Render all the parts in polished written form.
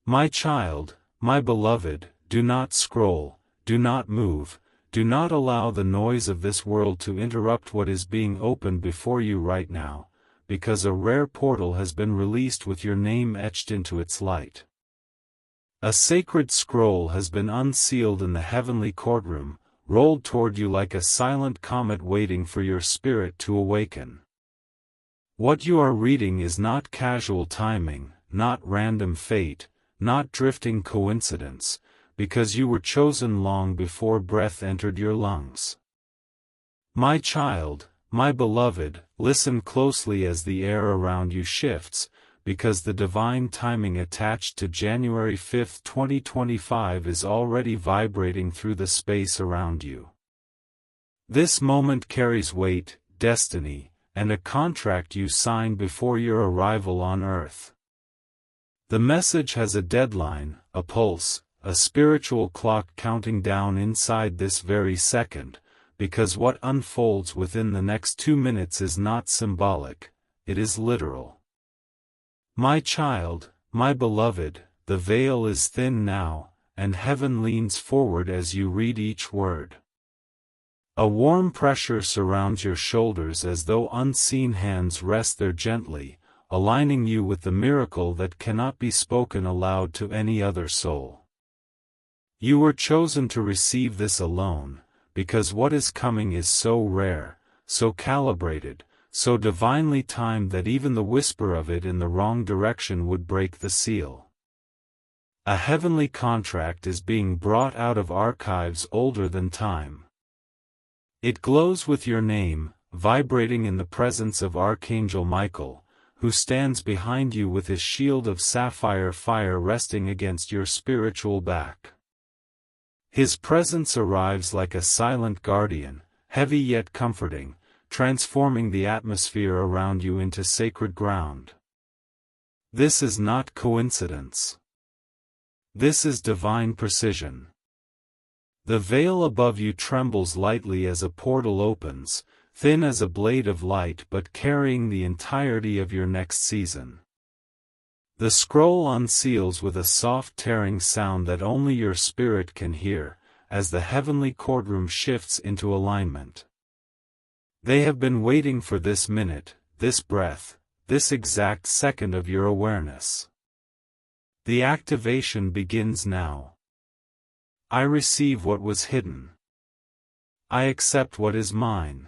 My child, my beloved, do not scroll, do not move, do not allow the noise of this world to interrupt what is being opened before you right now, because a rare portal has been released with your name etched into its light. A sacred scroll has been unsealed in the heavenly courtroom, rolled toward you like a silent comet waiting for your spirit to awaken. What you are reading is not casual timing, not random fate, not drifting coincidence, because you were chosen long before breath entered your lungs. My child, my beloved, listen closely as the air around you shifts, because the divine timing attached to January 5, 2025 is already vibrating through the space around you. This moment carries weight, destiny, and a contract you signed before your arrival on Earth. The message has a deadline, a pulse, a spiritual clock counting down inside this very second, because what unfolds within the next 2 minutes is not symbolic, it is literal. My child, my beloved, the veil is thin now, and heaven leans forward as you read each word. A warm pressure surrounds your shoulders as though unseen hands rest there gently, aligning you with the miracle that cannot be spoken aloud to any other soul. You were chosen to receive this alone, because what is coming is so rare, so calibrated, so divinely timed that even the whisper of it in the wrong direction would break the seal. A heavenly contract is being brought out of archives older than time. It glows with your name, vibrating in the presence of Archangel Michael, who stands behind you with his shield of sapphire fire resting against your spiritual back. His presence arrives like a silent guardian, heavy yet comforting, transforming the atmosphere around you into sacred ground. This is not coincidence. This is divine precision. The veil above you trembles lightly as a portal opens, thin as a blade of light but carrying the entirety of your next season. The scroll unseals with a soft tearing sound that only your spirit can hear, as the heavenly courtroom shifts into alignment. They have been waiting for this minute, this breath, this exact second of your awareness. The activation begins now. I receive what was hidden. I accept what is mine.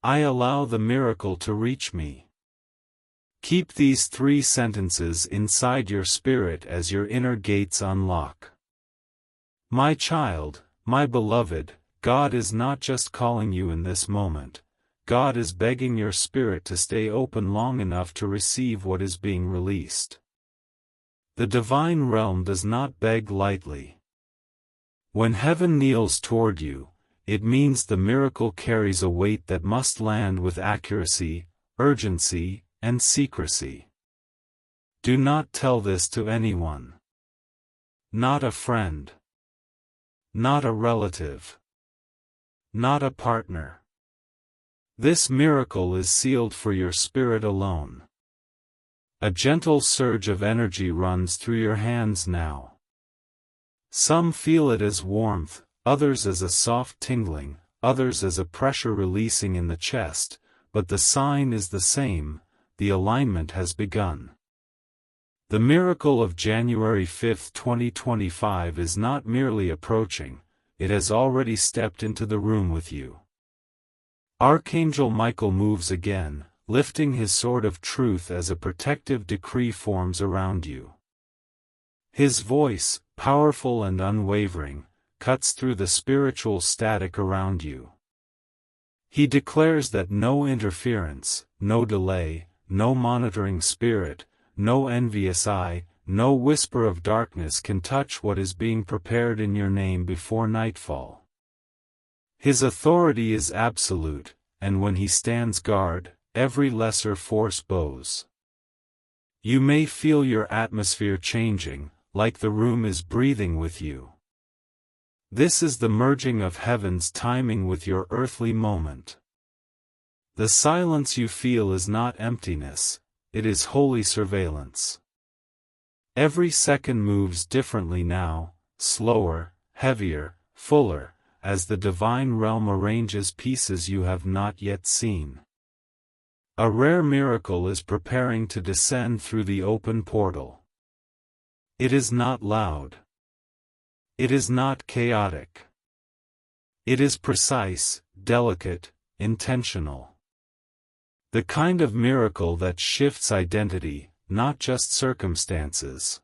I allow the miracle to reach me. Keep these 3 sentences inside your spirit as your inner gates unlock. My child, my beloved, God is not just calling you in this moment, God is begging your spirit to stay open long enough to receive what is being released. The divine realm does not beg lightly. When heaven kneels toward you, it means the miracle carries a weight that must land with accuracy, urgency, and secrecy. Do not tell this to anyone. Not a friend. Not a relative. Not a partner. This miracle is sealed for your spirit alone. A gentle surge of energy runs through your hands now. Some feel it as warmth, others as a soft tingling, others as a pressure releasing in the chest, but the sign is the same. The alignment has begun. The miracle of January 5, 2025 is not merely approaching, it has already stepped into the room with you. Archangel Michael moves again, lifting his sword of truth as a protective decree forms around you. His voice, powerful and unwavering, cuts through the spiritual static around you. He declares that no interference, no delay, no monitoring spirit, no envious eye, no whisper of darkness can touch what is being prepared in your name before nightfall. His authority is absolute, and when he stands guard, every lesser force bows. You may feel your atmosphere changing, like the room is breathing with you. This is the merging of heaven's timing with your earthly moment. The silence you feel is not emptiness, it is holy surveillance. Every second moves differently now, slower, heavier, fuller, as the divine realm arranges pieces you have not yet seen. A rare miracle is preparing to descend through the open portal. It is not loud. It is not chaotic. It is precise, delicate, intentional. The kind of miracle that shifts identity, not just circumstances.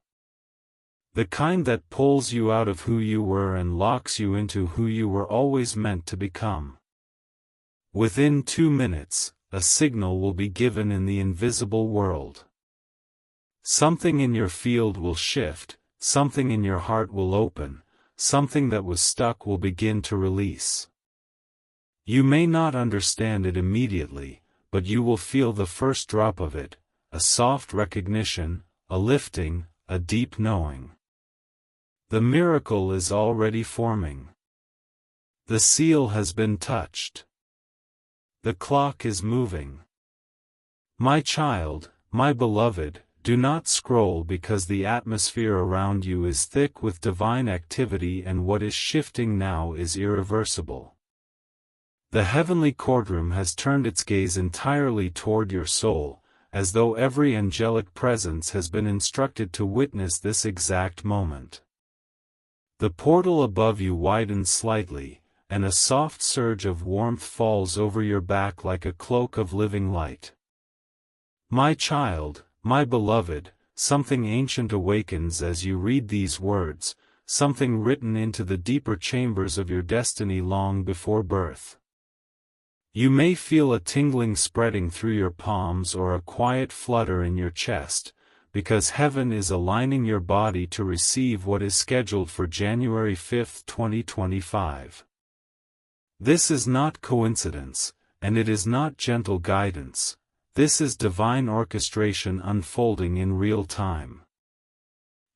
The kind that pulls you out of who you were and locks you into who you were always meant to become. Within 2 minutes, a signal will be given in the invisible world. Something in your field will shift, something in your heart will open, something that was stuck will begin to release. You may not understand it immediately, but you will feel the first drop of it, a soft recognition, a lifting, a deep knowing. The miracle is already forming. The seal has been touched. The clock is moving. My child, my beloved, do not scroll because the atmosphere around you is thick with divine activity and what is shifting now is irreversible. The heavenly courtroom has turned its gaze entirely toward your soul, as though every angelic presence has been instructed to witness this exact moment. The portal above you widens slightly, and a soft surge of warmth falls over your back like a cloak of living light. My child, my beloved, something ancient awakens as you read these words, something written into the deeper chambers of your destiny long before birth. You may feel a tingling spreading through your palms or a quiet flutter in your chest, because heaven is aligning your body to receive what is scheduled for January 5, 2025. This is not coincidence, and it is not gentle guidance. This is divine orchestration unfolding in real time.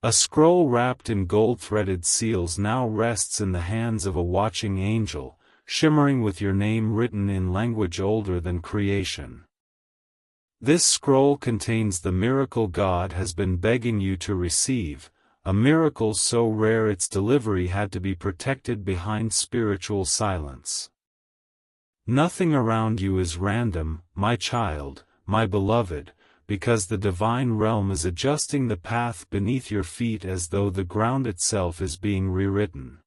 A scroll wrapped in gold-threaded seals now rests in the hands of a watching angel, shimmering with your name written in language older than creation. This scroll contains the miracle God has been begging you to receive, a miracle so rare its delivery had to be protected behind spiritual silence. Nothing around you is random, my child, my beloved, because the divine realm is adjusting the path beneath your feet as though the ground itself is being rewritten.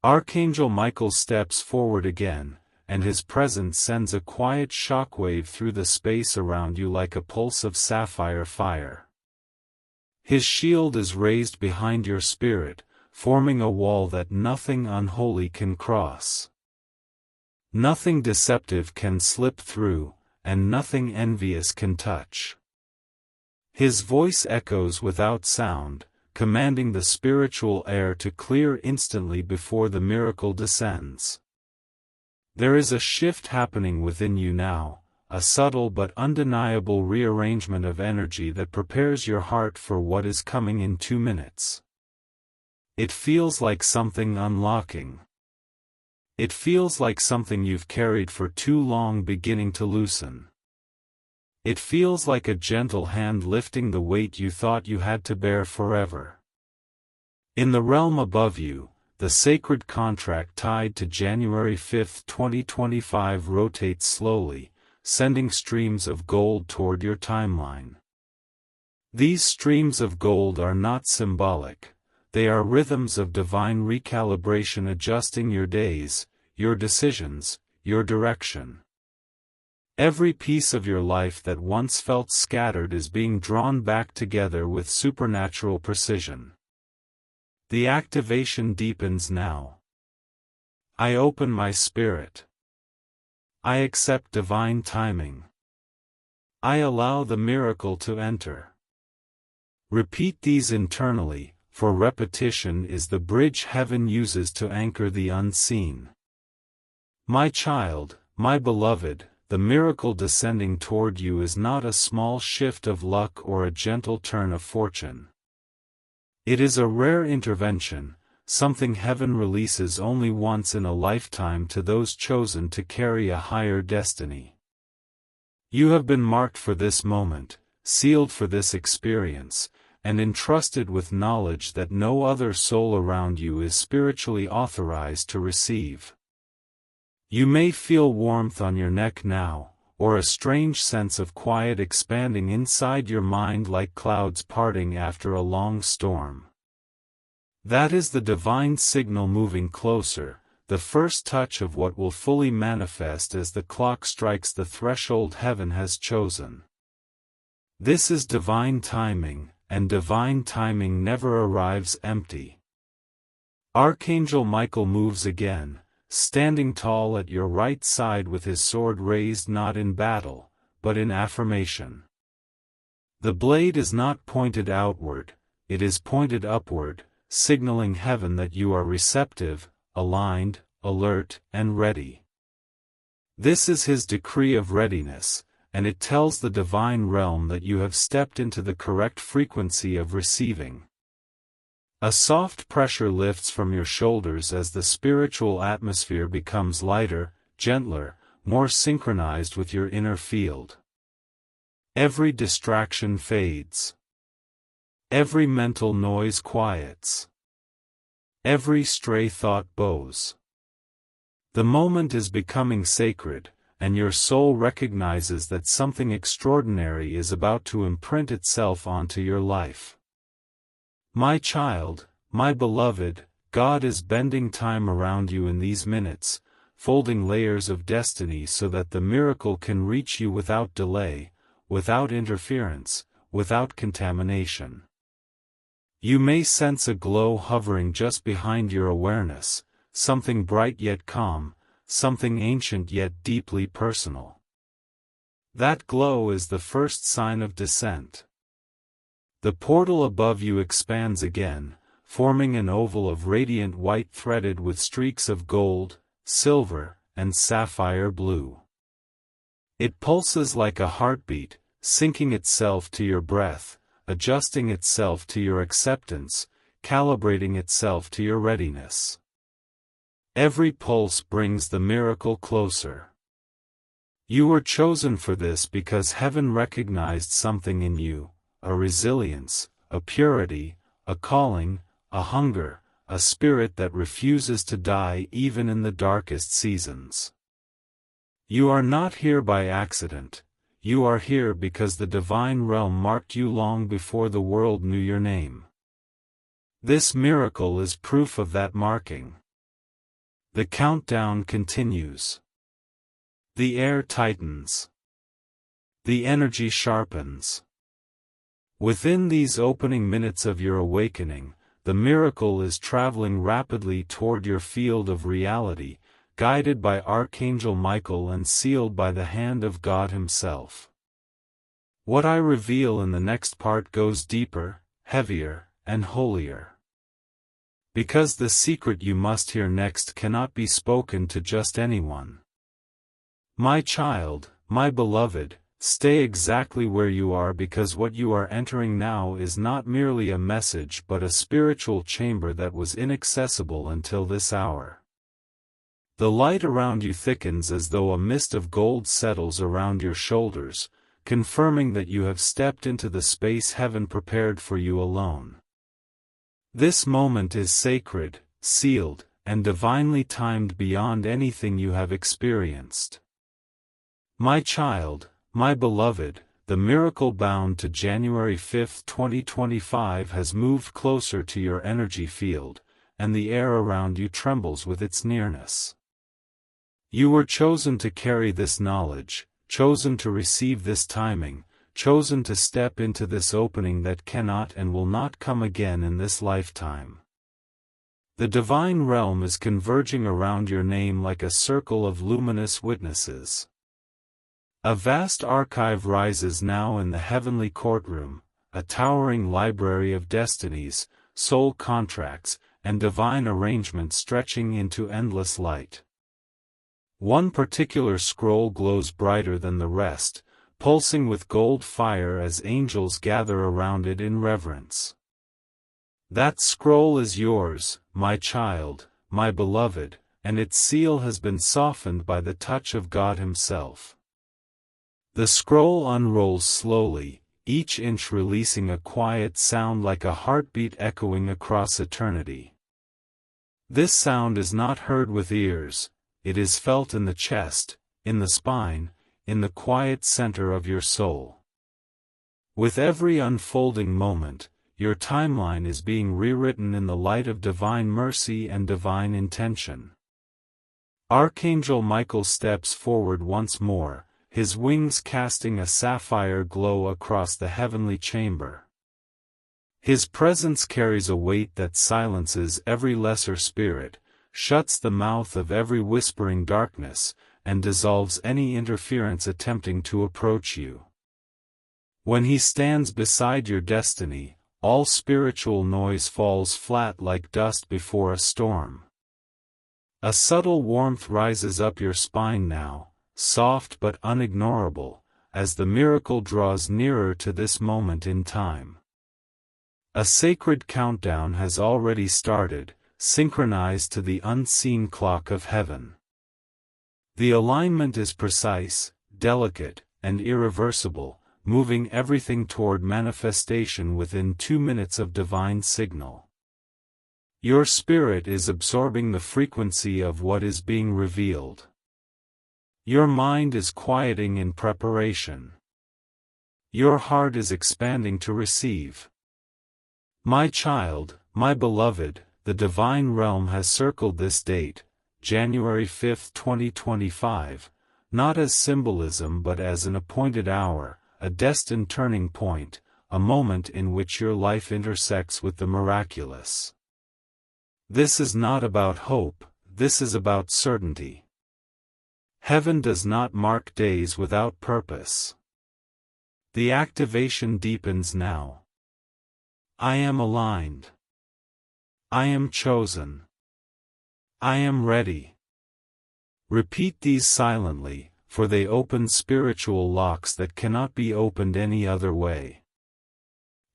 Archangel Michael steps forward again, and his presence sends a quiet shockwave through the space around you like a pulse of sapphire fire. His shield is raised behind your spirit, forming a wall that nothing unholy can cross. Nothing deceptive can slip through, and nothing envious can touch. His voice echoes without sound, commanding the spiritual air to clear instantly before the miracle descends. There is a shift happening within you now, a subtle but undeniable rearrangement of energy that prepares your heart for what is coming in 2 minutes. It feels like something unlocking. It feels like something you've carried for too long beginning to loosen. It feels like a gentle hand lifting the weight you thought you had to bear forever. In the realm above you, the sacred contract tied to January 5, 2025 rotates slowly, sending streams of gold toward your timeline. These streams of gold are not symbolic, they are rhythms of divine recalibration adjusting your days, your decisions, your direction. Every piece of your life that once felt scattered is being drawn back together with supernatural precision. The activation deepens now. I open my spirit. I accept divine timing. I allow the miracle to enter. Repeat these internally, for repetition is the bridge heaven uses to anchor the unseen. My child, my beloved, the miracle descending toward you is not a small shift of luck or a gentle turn of fortune. It is a rare intervention, something heaven releases only once in a lifetime to those chosen to carry a higher destiny. You have been marked for this moment, sealed for this experience, and entrusted with knowledge that no other soul around you is spiritually authorized to receive. You may feel warmth on your neck now, or a strange sense of quiet expanding inside your mind like clouds parting after a long storm. That is the divine signal moving closer, the first touch of what will fully manifest as the clock strikes the threshold heaven has chosen. This is divine timing, and divine timing never arrives empty. Archangel Michael moves again, standing tall at your right side with his sword raised not in battle, but in affirmation. The blade is not pointed outward, it is pointed upward, signaling heaven that you are receptive, aligned, alert, and ready. This is his decree of readiness, and it tells the divine realm that you have stepped into the correct frequency of receiving. A soft pressure lifts from your shoulders as the spiritual atmosphere becomes lighter, gentler, more synchronized with your inner field. Every distraction fades. Every mental noise quiets. Every stray thought bows. The moment is becoming sacred, and your soul recognizes that something extraordinary is about to imprint itself onto your life. My child, my beloved, God is bending time around you in these minutes, folding layers of destiny so that the miracle can reach you without delay, without interference, without contamination. You may sense a glow hovering just behind your awareness, something bright yet calm, something ancient yet deeply personal. That glow is the first sign of descent. The portal above you expands again, forming an oval of radiant white threaded with streaks of gold, silver, and sapphire blue. It pulses like a heartbeat, syncing itself to your breath, adjusting itself to your acceptance, calibrating itself to your readiness. Every pulse brings the miracle closer. You were chosen for this because heaven recognized something in you, a resilience, a purity, a calling, a hunger, a spirit that refuses to die even in the darkest seasons. You are not here by accident. You are here because the divine realm marked you long before the world knew your name. This miracle is proof of that marking. The countdown continues. The air tightens. The energy sharpens. Within these opening minutes of your awakening, the miracle is traveling rapidly toward your field of reality, guided by Archangel Michael and sealed by the hand of God Himself. What I reveal in the next part goes deeper, heavier, and holier. Because the secret you must hear next cannot be spoken to just anyone. My child, my beloved, stay exactly where you are because what you are entering now is not merely a message but a spiritual chamber that was inaccessible until this hour. The light around you thickens as though a mist of gold settles around your shoulders, confirming that you have stepped into the space heaven prepared for you alone. This moment is sacred, sealed, and divinely timed beyond anything you have experienced. My child, my beloved, the miracle bound to January 5, 2025 has moved closer to your energy field, and the air around you trembles with its nearness. You were chosen to carry this knowledge, chosen to receive this timing, chosen to step into this opening that cannot and will not come again in this lifetime. The divine realm is converging around your name like a circle of luminous witnesses. A vast archive rises now in the heavenly courtroom, a towering library of destinies, soul contracts, and divine arrangements stretching into endless light. One particular scroll glows brighter than the rest, pulsing with gold fire as angels gather around it in reverence. That scroll is yours, my child, my beloved, and its seal has been softened by the touch of God Himself. The scroll unrolls slowly, each inch releasing a quiet sound like a heartbeat echoing across eternity. This sound is not heard with ears, it is felt in the chest, in the spine, in the quiet center of your soul. With every unfolding moment, your timeline is being rewritten in the light of divine mercy and divine intention. Archangel Michael steps forward once more, his wings casting a sapphire glow across the heavenly chamber. His presence carries a weight that silences every lesser spirit, shuts the mouth of every whispering darkness, and dissolves any interference attempting to approach you. When he stands beside your destiny, all spiritual noise falls flat like dust before a storm. A subtle warmth rises up your spine now, soft but unignorable, as the miracle draws nearer to this moment in time. A sacred countdown has already started, synchronized to the unseen clock of heaven. The alignment is precise, delicate, and irreversible, moving everything toward manifestation within 2 minutes of divine signal. Your spirit is absorbing the frequency of what is being revealed. Your mind is quieting in preparation. Your heart is expanding to receive. My child, my beloved, the divine realm has circled this date, January 5, 2025, not as symbolism but as an appointed hour, a destined turning point, a moment in which your life intersects with the miraculous. This is not about hope, this is about certainty. Heaven does not mark days without purpose. The activation deepens now. I am aligned. I am chosen. I am ready. Repeat these silently, for they open spiritual locks that cannot be opened any other way.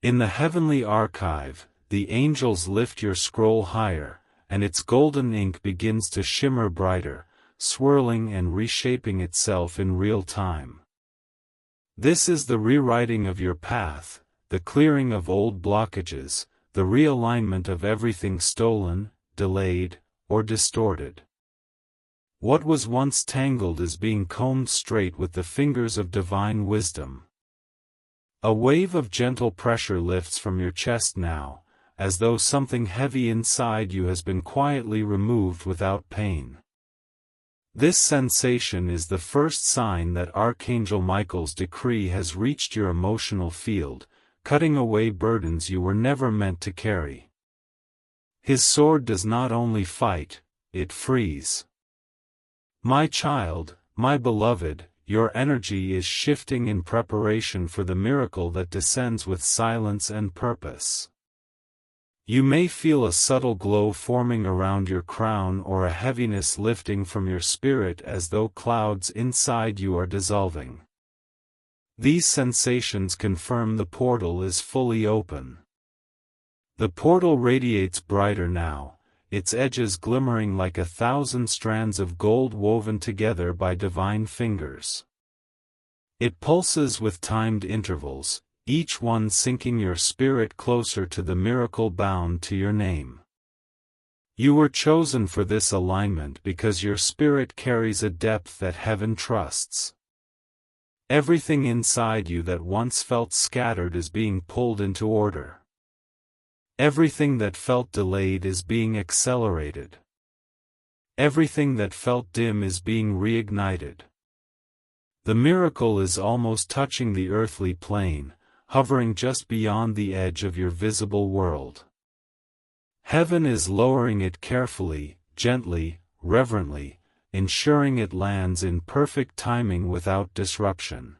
In the heavenly archive, the angels lift your scroll higher, and its golden ink begins to shimmer brighter, swirling and reshaping itself in real time. This is the rewriting of your path, the clearing of old blockages, the realignment of everything stolen, delayed, or distorted. What was once tangled is being combed straight with the fingers of divine wisdom. A wave of gentle pressure lifts from your chest now, as though something heavy inside you has been quietly removed without pain. This sensation is the first sign that Archangel Michael's decree has reached your emotional field, cutting away burdens you were never meant to carry. His sword does not only fight, it frees. My child, my beloved, your energy is shifting in preparation for the miracle that descends with silence and purpose. You may feel a subtle glow forming around your crown or a heaviness lifting from your spirit as though clouds inside you are dissolving. These sensations confirm the portal is fully open. The portal radiates brighter now, its edges glimmering like 1,000 strands of gold woven together by divine fingers. It pulses with timed intervals, each one sinking your spirit closer to the miracle bound to your name. You were chosen for this alignment because your spirit carries a depth that heaven trusts. Everything inside you that once felt scattered is being pulled into order. Everything that felt delayed is being accelerated. Everything that felt dim is being reignited. The miracle is almost touching the earthly plane, hovering just beyond the edge of your visible world. Heaven is lowering it carefully, gently, reverently, ensuring it lands in perfect timing without disruption.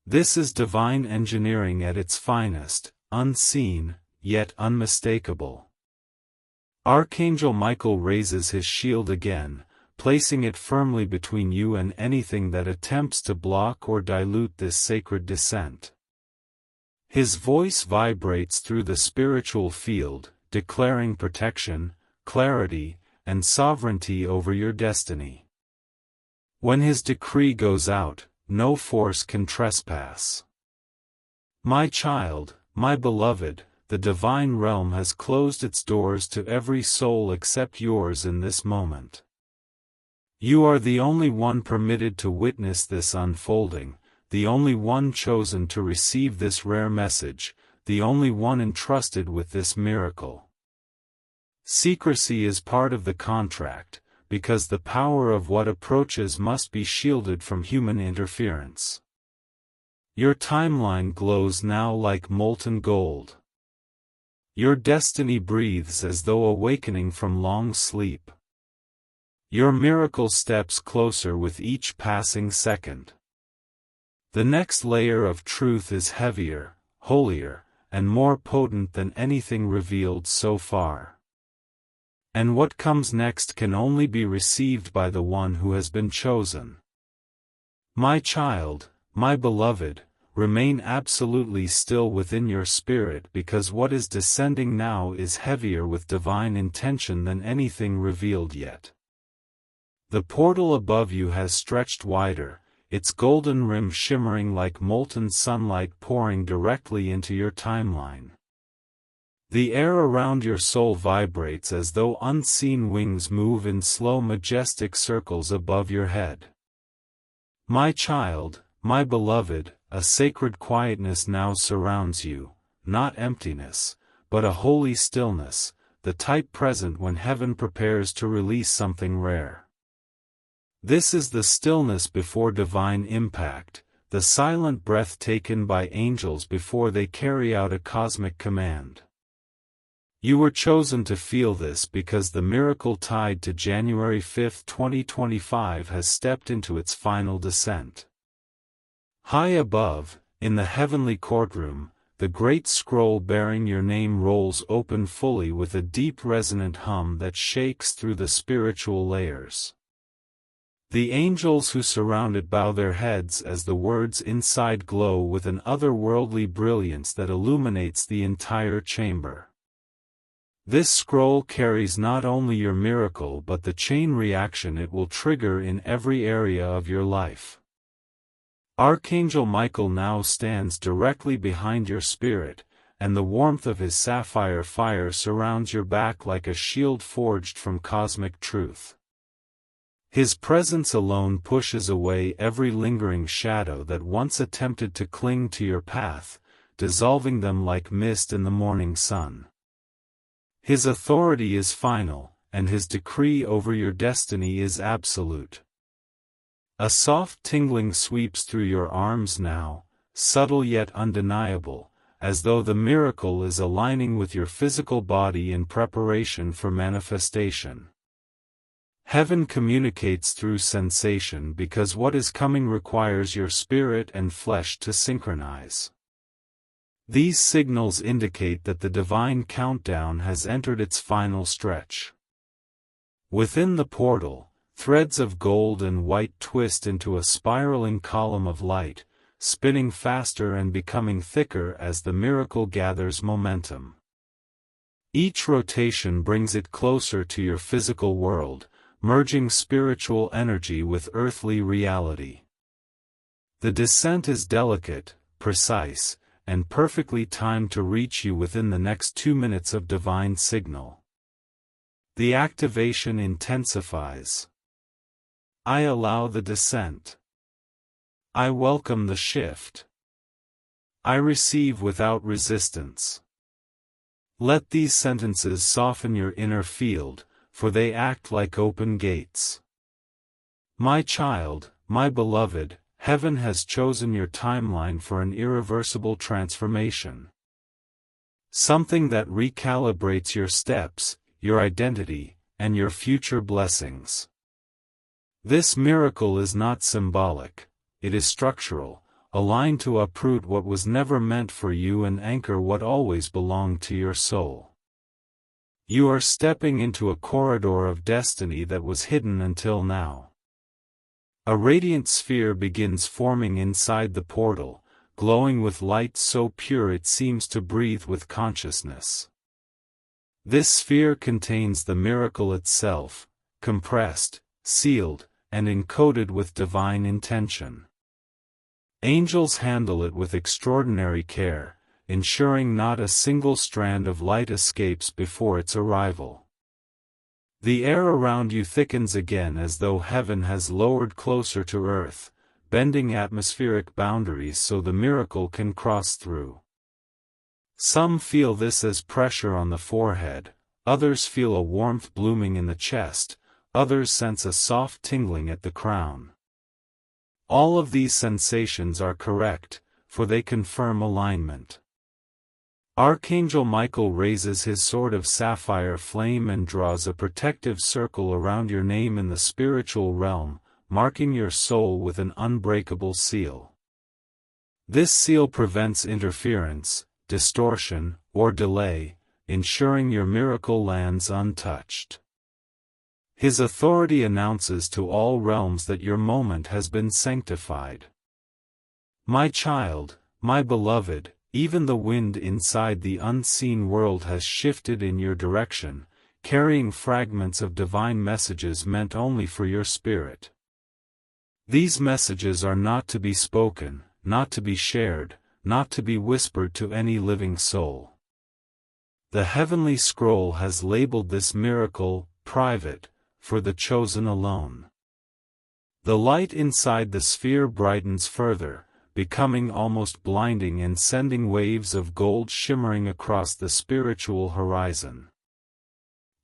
This is divine engineering at its finest, unseen, yet unmistakable. Archangel Michael raises his shield again, placing it firmly between you and anything that attempts to block or dilute this sacred descent. His voice vibrates through the spiritual field, declaring protection, clarity, and sovereignty over your destiny. When his decree goes out, no force can trespass. My child, my beloved, the divine realm has closed its doors to every soul except yours in this moment. You are the only one permitted to witness this unfolding, the only one chosen to receive this rare message, the only one entrusted with this miracle. Secrecy is part of the contract, because the power of what approaches must be shielded from human interference. Your timeline glows now like molten gold. Your destiny breathes as though awakening from long sleep. Your miracle steps closer with each passing second. The next layer of truth is heavier, holier, and more potent than anything revealed so far. And what comes next can only be received by the one who has been chosen. My child, my beloved, remain absolutely still within your spirit, because what is descending now is heavier with divine intention than anything revealed yet. The portal above you has stretched wider, its golden rim shimmering like molten sunlight pouring directly into your timeline. The air around your soul vibrates as though unseen wings move in slow majestic circles above your head. My child, my beloved, a sacred quietness now surrounds you, not emptiness, but a holy stillness, the type present when heaven prepares to release something rare. This is the stillness before divine impact, the silent breath taken by angels before they carry out a cosmic command. You were chosen to feel this because the miracle tied to January 5, 2025 has stepped into its final descent. High above, in the heavenly courtroom, the great scroll bearing your name rolls open fully with a deep resonant hum that shakes through the spiritual layers. The angels who surround it bow their heads as the words inside glow with an otherworldly brilliance that illuminates the entire chamber. This scroll carries not only your miracle but the chain reaction it will trigger in every area of your life. Archangel Michael now stands directly behind your spirit, and the warmth of his sapphire fire surrounds your back like a shield forged from cosmic truth. His presence alone pushes away every lingering shadow that once attempted to cling to your path, dissolving them like mist in the morning sun. His authority is final, and his decree over your destiny is absolute. A soft tingling sweeps through your arms now, subtle yet undeniable, as though the miracle is aligning with your physical body in preparation for manifestation. Heaven communicates through sensation because what is coming requires your spirit and flesh to synchronize. These signals indicate that the divine countdown has entered its final stretch. Within the portal, threads of gold and white twist into a spiraling column of light, spinning faster and becoming thicker as the miracle gathers momentum. Each rotation brings it closer to your physical world, merging spiritual energy with earthly reality. The descent is delicate, precise, and perfectly timed to reach you within the next 2 minutes of divine signal. The activation intensifies. I allow the descent. I welcome the shift. I receive without resistance. Let these sentences soften your inner field, for they act like open gates. My child, my beloved, heaven has chosen your timeline for an irreversible transformation. Something that recalibrates your steps, your identity, and your future blessings. This miracle is not symbolic, it is structural, aligned to uproot what was never meant for you and anchor what always belonged to your soul. You are stepping into a corridor of destiny that was hidden until now. A radiant sphere begins forming inside the portal, glowing with light so pure it seems to breathe with consciousness. This sphere contains the miracle itself, compressed, sealed, and encoded with divine intention. Angels handle it with extraordinary care, ensuring not a single strand of light escapes before its arrival. The air around you thickens again as though heaven has lowered closer to earth, bending atmospheric boundaries so the miracle can cross through. Some feel this as pressure on the forehead, others feel a warmth blooming in the chest, others sense a soft tingling at the crown. All of these sensations are correct, for they confirm alignment. Archangel Michael raises his sword of sapphire flame and draws a protective circle around your name in the spiritual realm, marking your soul with an unbreakable seal. This seal prevents interference, distortion, or delay, ensuring your miracle lands untouched. His authority announces to all realms that your moment has been sanctified. My child, my beloved, even the wind inside the unseen world has shifted in your direction, carrying fragments of divine messages meant only for your spirit. These messages are not to be spoken, not to be shared, not to be whispered to any living soul. The heavenly scroll has labeled this miracle, private, for the chosen alone. The light inside the sphere brightens further, becoming almost blinding and sending waves of gold shimmering across the spiritual horizon.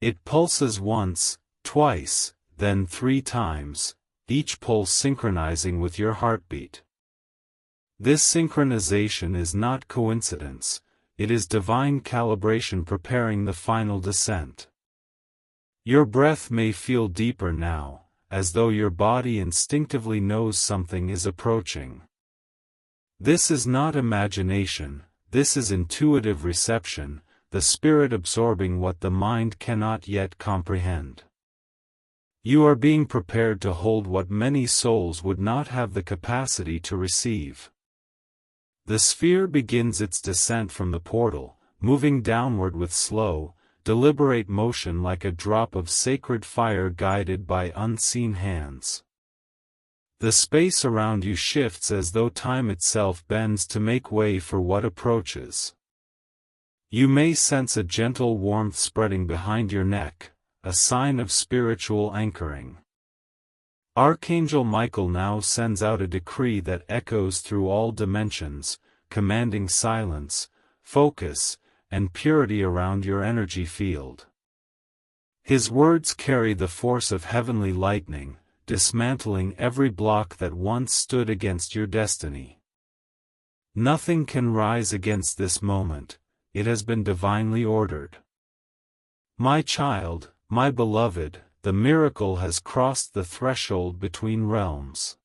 It pulses once, twice, then 3 times, each pulse synchronizing with your heartbeat. This synchronization is not coincidence, it is divine calibration preparing the final descent. Your breath may feel deeper now, as though your body instinctively knows something is approaching. This is not imagination, this is intuitive reception, the spirit absorbing what the mind cannot yet comprehend. You are being prepared to hold what many souls would not have the capacity to receive. The sphere begins its descent from the portal, moving downward with slow, deliberate motion like a drop of sacred fire guided by unseen hands. The space around you shifts as though time itself bends to make way for what approaches. You may sense a gentle warmth spreading behind your neck, a sign of spiritual anchoring. Archangel Michael now sends out a decree that echoes through all dimensions, commanding silence, focus, and purity around your energy field. His words carry the force of heavenly lightning, dismantling every block that once stood against your destiny. Nothing can rise against this moment, it has been divinely ordered. My child, my beloved, the miracle has crossed the threshold between realms.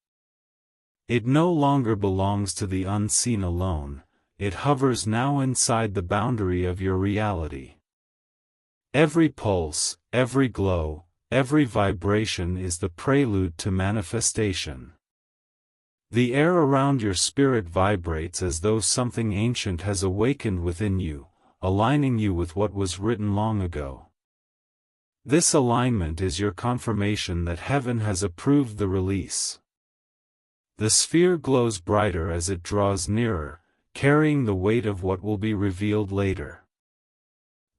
It no longer belongs to the unseen alone, it hovers now inside the boundary of your reality. Every pulse, every glow, every vibration is the prelude to manifestation. The air around your spirit vibrates as though something ancient has awakened within you, aligning you with what was written long ago. This alignment is your confirmation that heaven has approved the release. The sphere glows brighter as it draws nearer, carrying the weight of what will be revealed later.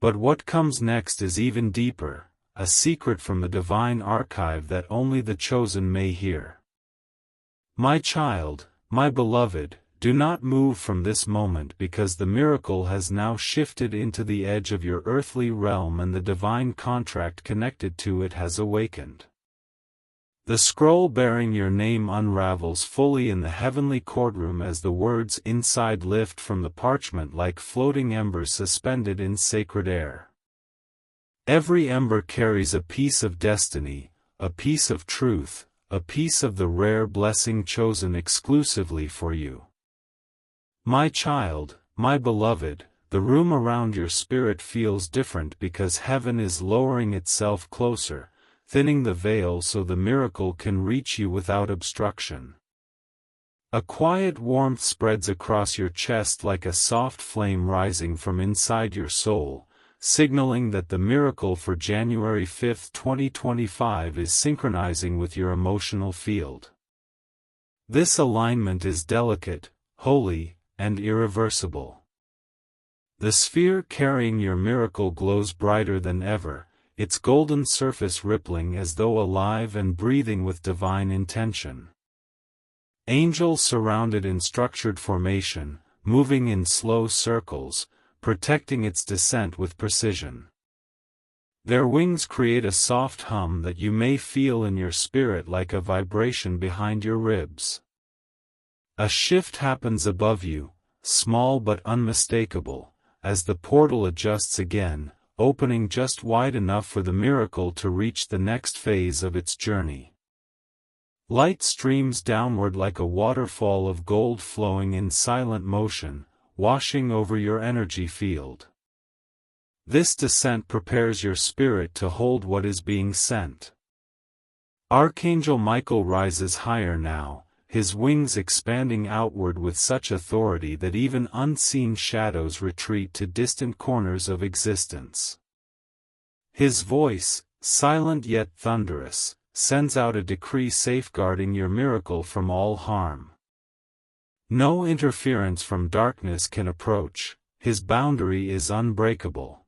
But what comes next is even deeper, a secret from the divine archive that only the chosen may hear. My child, my beloved, do not move from this moment because the miracle has now shifted into the edge of your earthly realm and the divine contract connected to it has awakened. The scroll bearing your name unravels fully in the heavenly courtroom as the words inside lift from the parchment like floating embers suspended in sacred air. Every ember carries a piece of destiny, a piece of truth, a piece of the rare blessing chosen exclusively for you. My child, my beloved, the room around your spirit feels different because heaven is lowering itself closer, thinning the veil so the miracle can reach you without obstruction. A quiet warmth spreads across your chest like a soft flame rising from inside your soul, signaling that the miracle for January 5, 2025 is synchronizing with your emotional field. This alignment is delicate, holy, and irreversible. The sphere carrying your miracle glows brighter than ever, its golden surface rippling as though alive and breathing with divine intention. Angels surround it in structured formation, moving in slow circles, protecting its descent with precision. Their wings create a soft hum that you may feel in your spirit like a vibration behind your ribs. A shift happens above you, small but unmistakable, as the portal adjusts again, opening just wide enough for the miracle to reach the next phase of its journey. Light streams downward like a waterfall of gold flowing in silent motion, washing over your energy field. This descent prepares your spirit to hold what is being sent. Archangel Michael rises higher now, his wings expanding outward with such authority that even unseen shadows retreat to distant corners of existence. His voice, silent yet thunderous, sends out a decree safeguarding your miracle from all harm. No interference from darkness can approach, his boundary is unbreakable.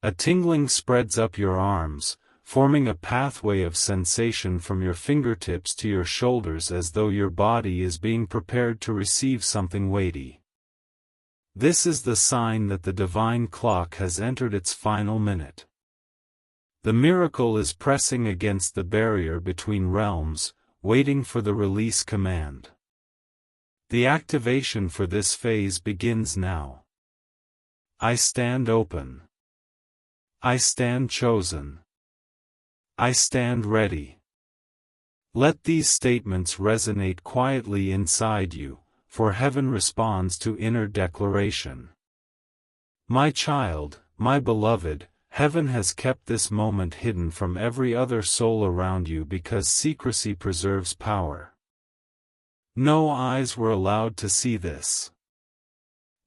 A tingling spreads up your arms, forming a pathway of sensation from your fingertips to your shoulders as though your body is being prepared to receive something weighty. This is the sign that the divine clock has entered its final minute. The miracle is pressing against the barrier between realms, waiting for the release command. The activation for this phase begins now. I stand open. I stand chosen. I stand ready. Let these statements resonate quietly inside you, for heaven responds to inner declaration. My child, my beloved, heaven has kept this moment hidden from every other soul around you because secrecy preserves power. No eyes were allowed to see this.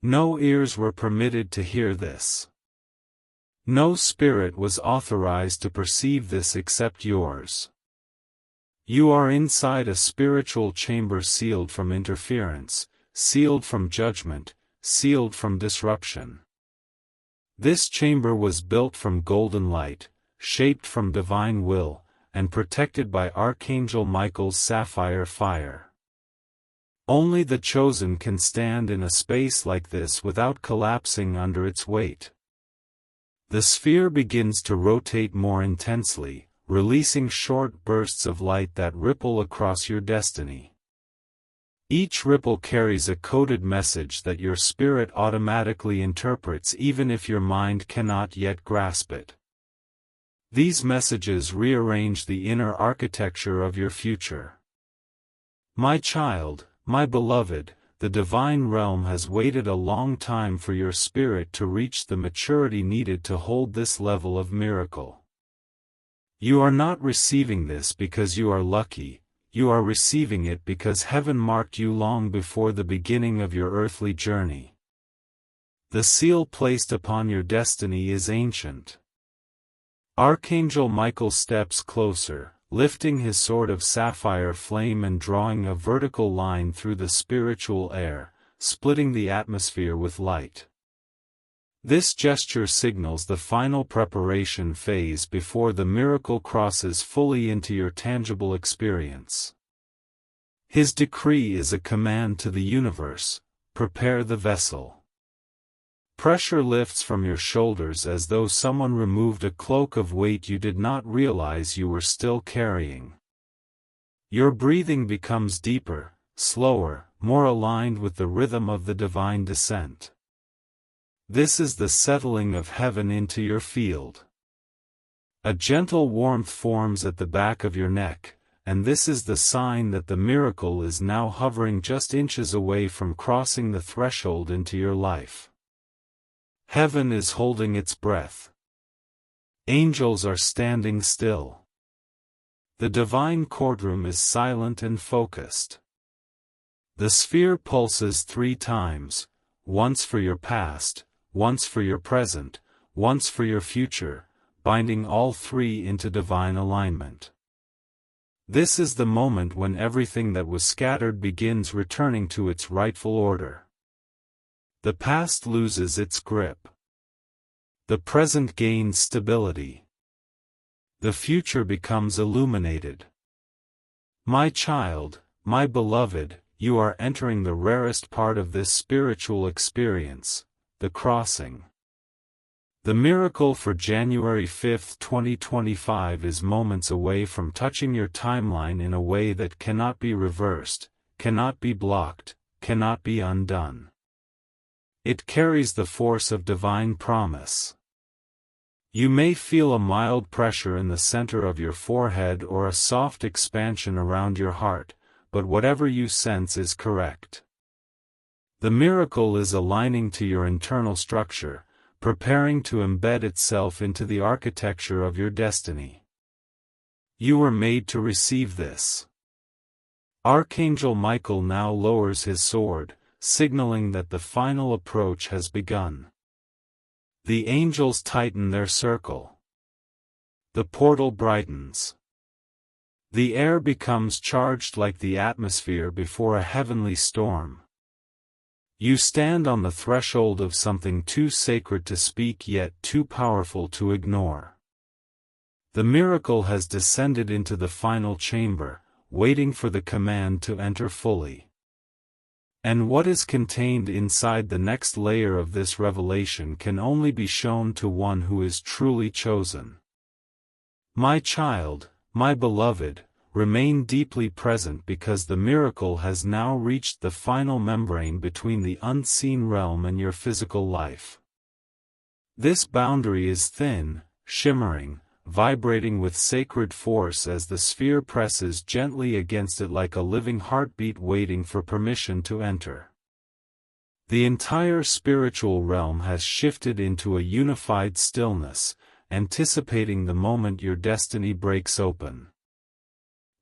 No ears were permitted to hear this. No spirit was authorized to perceive this except yours. You are inside a spiritual chamber sealed from interference, sealed from judgment, sealed from disruption. This chamber was built from golden light, shaped from divine will, and protected by Archangel Michael's sapphire fire. Only the chosen can stand in a space like this without collapsing under its weight. The sphere begins to rotate more intensely, releasing short bursts of light that ripple across your destiny. Each ripple carries a coded message that your spirit automatically interprets even if your mind cannot yet grasp it. These messages rearrange the inner architecture of your future. My child, my beloved, the divine realm has waited a long time for your spirit to reach the maturity needed to hold this level of miracle. You are not receiving this because you are lucky, you are receiving it because heaven marked you long before the beginning of your earthly journey. The seal placed upon your destiny is ancient. Archangel Michael steps closer, lifting his sword of sapphire flame and drawing a vertical line through the spiritual air, splitting the atmosphere with light. This gesture signals the final preparation phase before the miracle crosses fully into your tangible experience. His decree is a command to the universe: prepare the vessel. Pressure lifts from your shoulders as though someone removed a cloak of weight you did not realize you were still carrying. Your breathing becomes deeper, slower, more aligned with the rhythm of the divine descent. This is the settling of heaven into your field. A gentle warmth forms at the back of your neck, and this is the sign that the miracle is now hovering just inches away from crossing the threshold into your life. Heaven is holding its breath. Angels are standing still. The divine courtroom is silent and focused. The sphere pulses 3 times, once for your past, once for your present, once for your future, binding all 3 into divine alignment. This is the moment when everything that was scattered begins returning to its rightful order. The past loses its grip. The present gains stability. The future becomes illuminated. My child, my beloved, you are entering the rarest part of this spiritual experience, the crossing. The miracle for January 5, 2025 is moments away from touching your timeline in a way that cannot be reversed, cannot be blocked, cannot be undone. It carries the force of divine promise. You may feel a mild pressure in the center of your forehead or a soft expansion around your heart, but whatever you sense is correct. The miracle is aligning to your internal structure, preparing to embed itself into the architecture of your destiny. You were made to receive this. Archangel Michael now lowers his sword, signaling that the final approach has begun. The angels tighten their circle. The portal brightens. The air becomes charged like the atmosphere before a heavenly storm. You stand on the threshold of something too sacred to speak yet too powerful to ignore. The miracle has descended into the final chamber, waiting for the command to enter fully. And what is contained inside the next layer of this revelation can only be shown to one who is truly chosen. My child, my beloved, remain deeply present because the miracle has now reached the final membrane between the unseen realm and your physical life. This boundary is thin, shimmering, vibrating with sacred force as the sphere presses gently against it like a living heartbeat waiting for permission to enter. The entire spiritual realm has shifted into a unified stillness, anticipating the moment your destiny breaks open.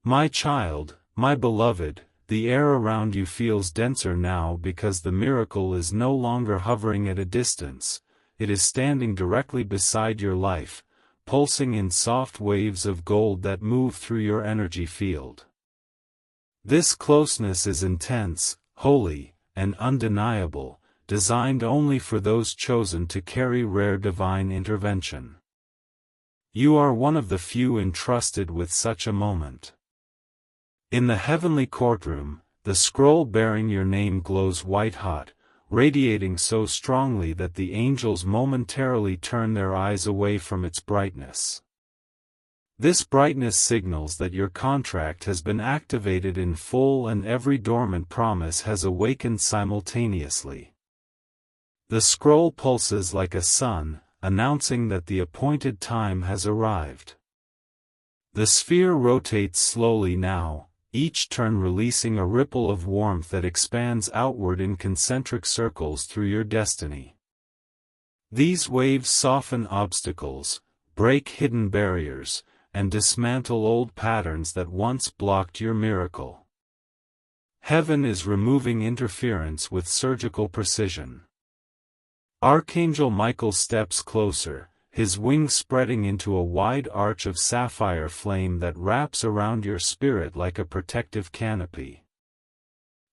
My child, my beloved, the air around you feels denser now because the miracle is no longer hovering at a distance, it is standing directly beside your life, pulsing in soft waves of gold that move through your energy field. This closeness is intense, holy, and undeniable, designed only for those chosen to carry rare divine intervention. You are one of the few entrusted with such a moment. In the heavenly courtroom, the scroll bearing your name glows white-hot, radiating so strongly that the angels momentarily turn their eyes away from its brightness. This brightness signals that your contract has been activated in full and every dormant promise has awakened simultaneously. The scroll pulses like a sun, announcing that the appointed time has arrived. The sphere rotates slowly now, each turn releasing a ripple of warmth that expands outward in concentric circles through your destiny. These waves soften obstacles, break hidden barriers, and dismantle old patterns that once blocked your miracle. Heaven is removing interference with surgical precision. Archangel Michael steps closer, his wings spreading into a wide arch of sapphire flame that wraps around your spirit like a protective canopy.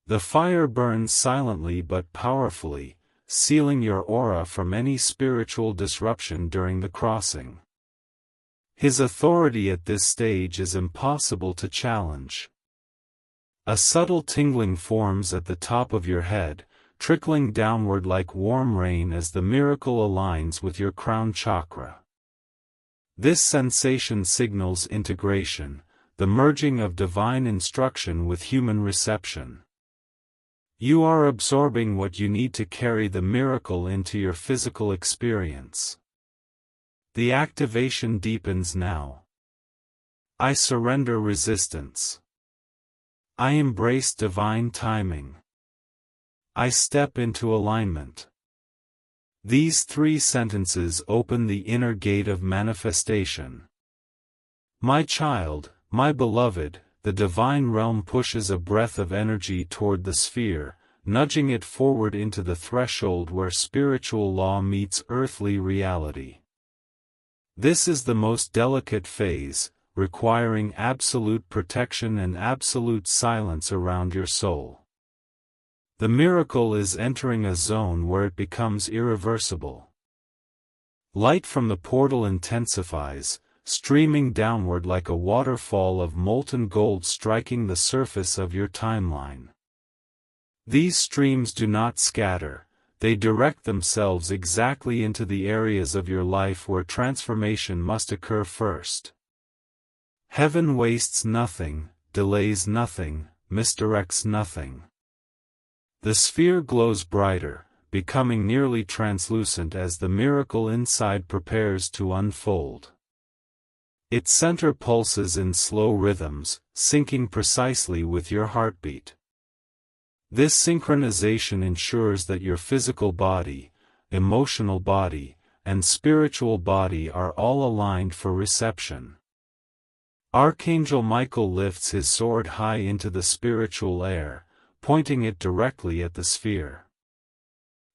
The fire burns silently but powerfully, sealing your aura from any spiritual disruption during the crossing. His authority at this stage is impossible to challenge. A subtle tingling forms at the top of your head, trickling downward like warm rain as the miracle aligns with your crown chakra. This sensation signals integration, the merging of divine instruction with human reception. You are absorbing what you need to carry the miracle into your physical experience. The activation deepens now. I surrender resistance. I embrace divine timing. I step into alignment. These 3 sentences open the inner gate of manifestation. My child, my beloved, the divine realm pushes a breath of energy toward the sphere, nudging it forward into the threshold where spiritual law meets earthly reality. This is the most delicate phase, requiring absolute protection and absolute silence around your soul. The miracle is entering a zone where it becomes irreversible. Light from the portal intensifies, streaming downward like a waterfall of molten gold striking the surface of your timeline. These streams do not scatter, they direct themselves exactly into the areas of your life where transformation must occur first. Heaven wastes nothing, delays nothing, misdirects nothing. The sphere glows brighter, becoming nearly translucent as the miracle inside prepares to unfold. Its center pulses in slow rhythms, syncing precisely with your heartbeat. This synchronization ensures that your physical body, emotional body, and spiritual body are all aligned for reception. Archangel Michael lifts his sword high into the spiritual air, pointing it directly at the sphere.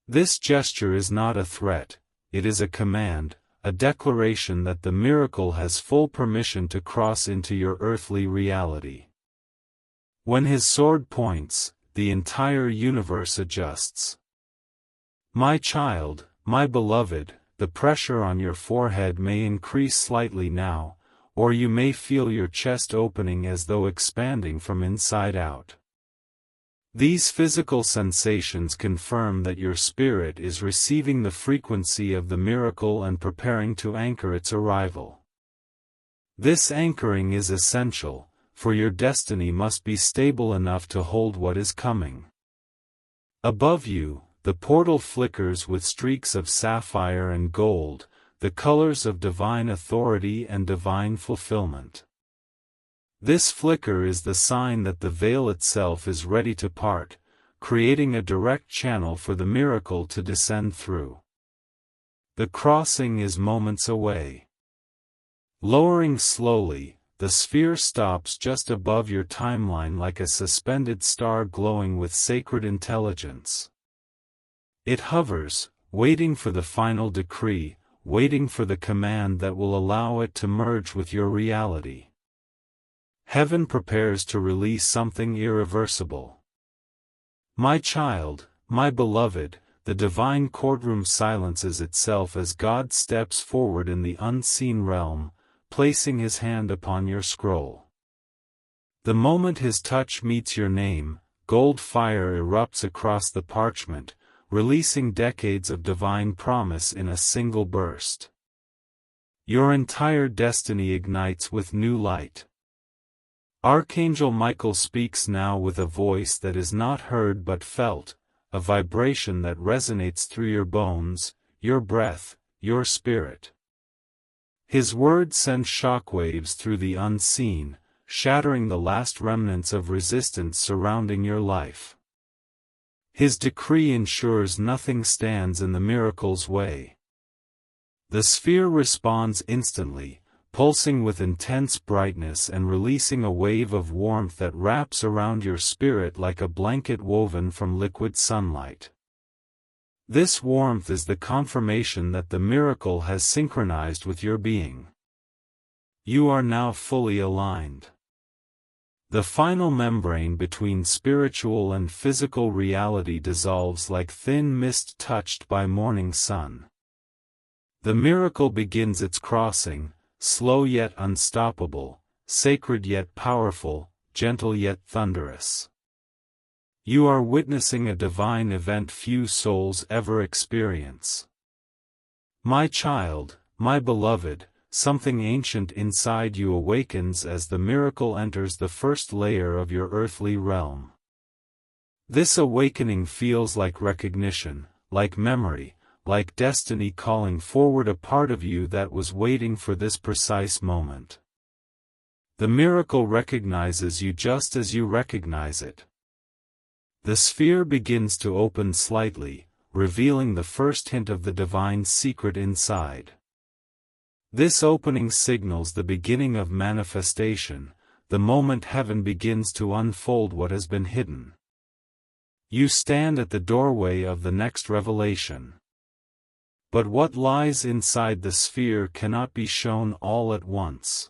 This gesture is not a threat, it is a command, a declaration that the miracle has full permission to cross into your earthly reality. When his sword points, the entire universe adjusts. My child, my beloved, the pressure on your forehead may increase slightly now, or you may feel your chest opening as though expanding from inside out. These physical sensations confirm that your spirit is receiving the frequency of the miracle and preparing to anchor its arrival. This anchoring is essential, for your destiny must be stable enough to hold what is coming. Above you, the portal flickers with streaks of sapphire and gold, the colors of divine authority and divine fulfillment. This flicker is the sign that the veil itself is ready to part, creating a direct channel for the miracle to descend through. The crossing is moments away. Lowering slowly, the sphere stops just above your timeline like a suspended star glowing with sacred intelligence. It hovers, waiting for the final decree, waiting for the command that will allow it to merge with your reality. Heaven prepares to release something irreversible. My child, my beloved, the divine courtroom silences itself as God steps forward in the unseen realm, placing his hand upon your scroll. The moment his touch meets your name, gold fire erupts across the parchment, releasing decades of divine promise in a single burst. Your entire destiny ignites with new light. Archangel Michael speaks now with a voice that is not heard but felt, a vibration that resonates through your bones, your breath, your spirit. His words send shockwaves through the unseen, shattering the last remnants of resistance surrounding your life. His decree ensures nothing stands in the miracle's way. The sphere responds instantly, pulsing with intense brightness and releasing a wave of warmth that wraps around your spirit like a blanket woven from liquid sunlight. This warmth is the confirmation that the miracle has synchronized with your being. You are now fully aligned. The final membrane between spiritual and physical reality dissolves like thin mist touched by morning sun. The miracle begins its crossing, slow yet unstoppable, sacred yet powerful, gentle yet thunderous. You are witnessing a divine event few souls ever experience. My child, my beloved, something ancient inside you awakens as the miracle enters the first layer of your earthly realm. This awakening feels like recognition, like memory, like destiny calling forward a part of you that was waiting for this precise moment. The miracle recognizes you just as you recognize it. The sphere begins to open slightly, revealing the first hint of the divine secret inside. This opening signals the beginning of manifestation, the moment heaven begins to unfold what has been hidden. You stand at the doorway of the next revelation. But what lies inside the sphere cannot be shown all at once.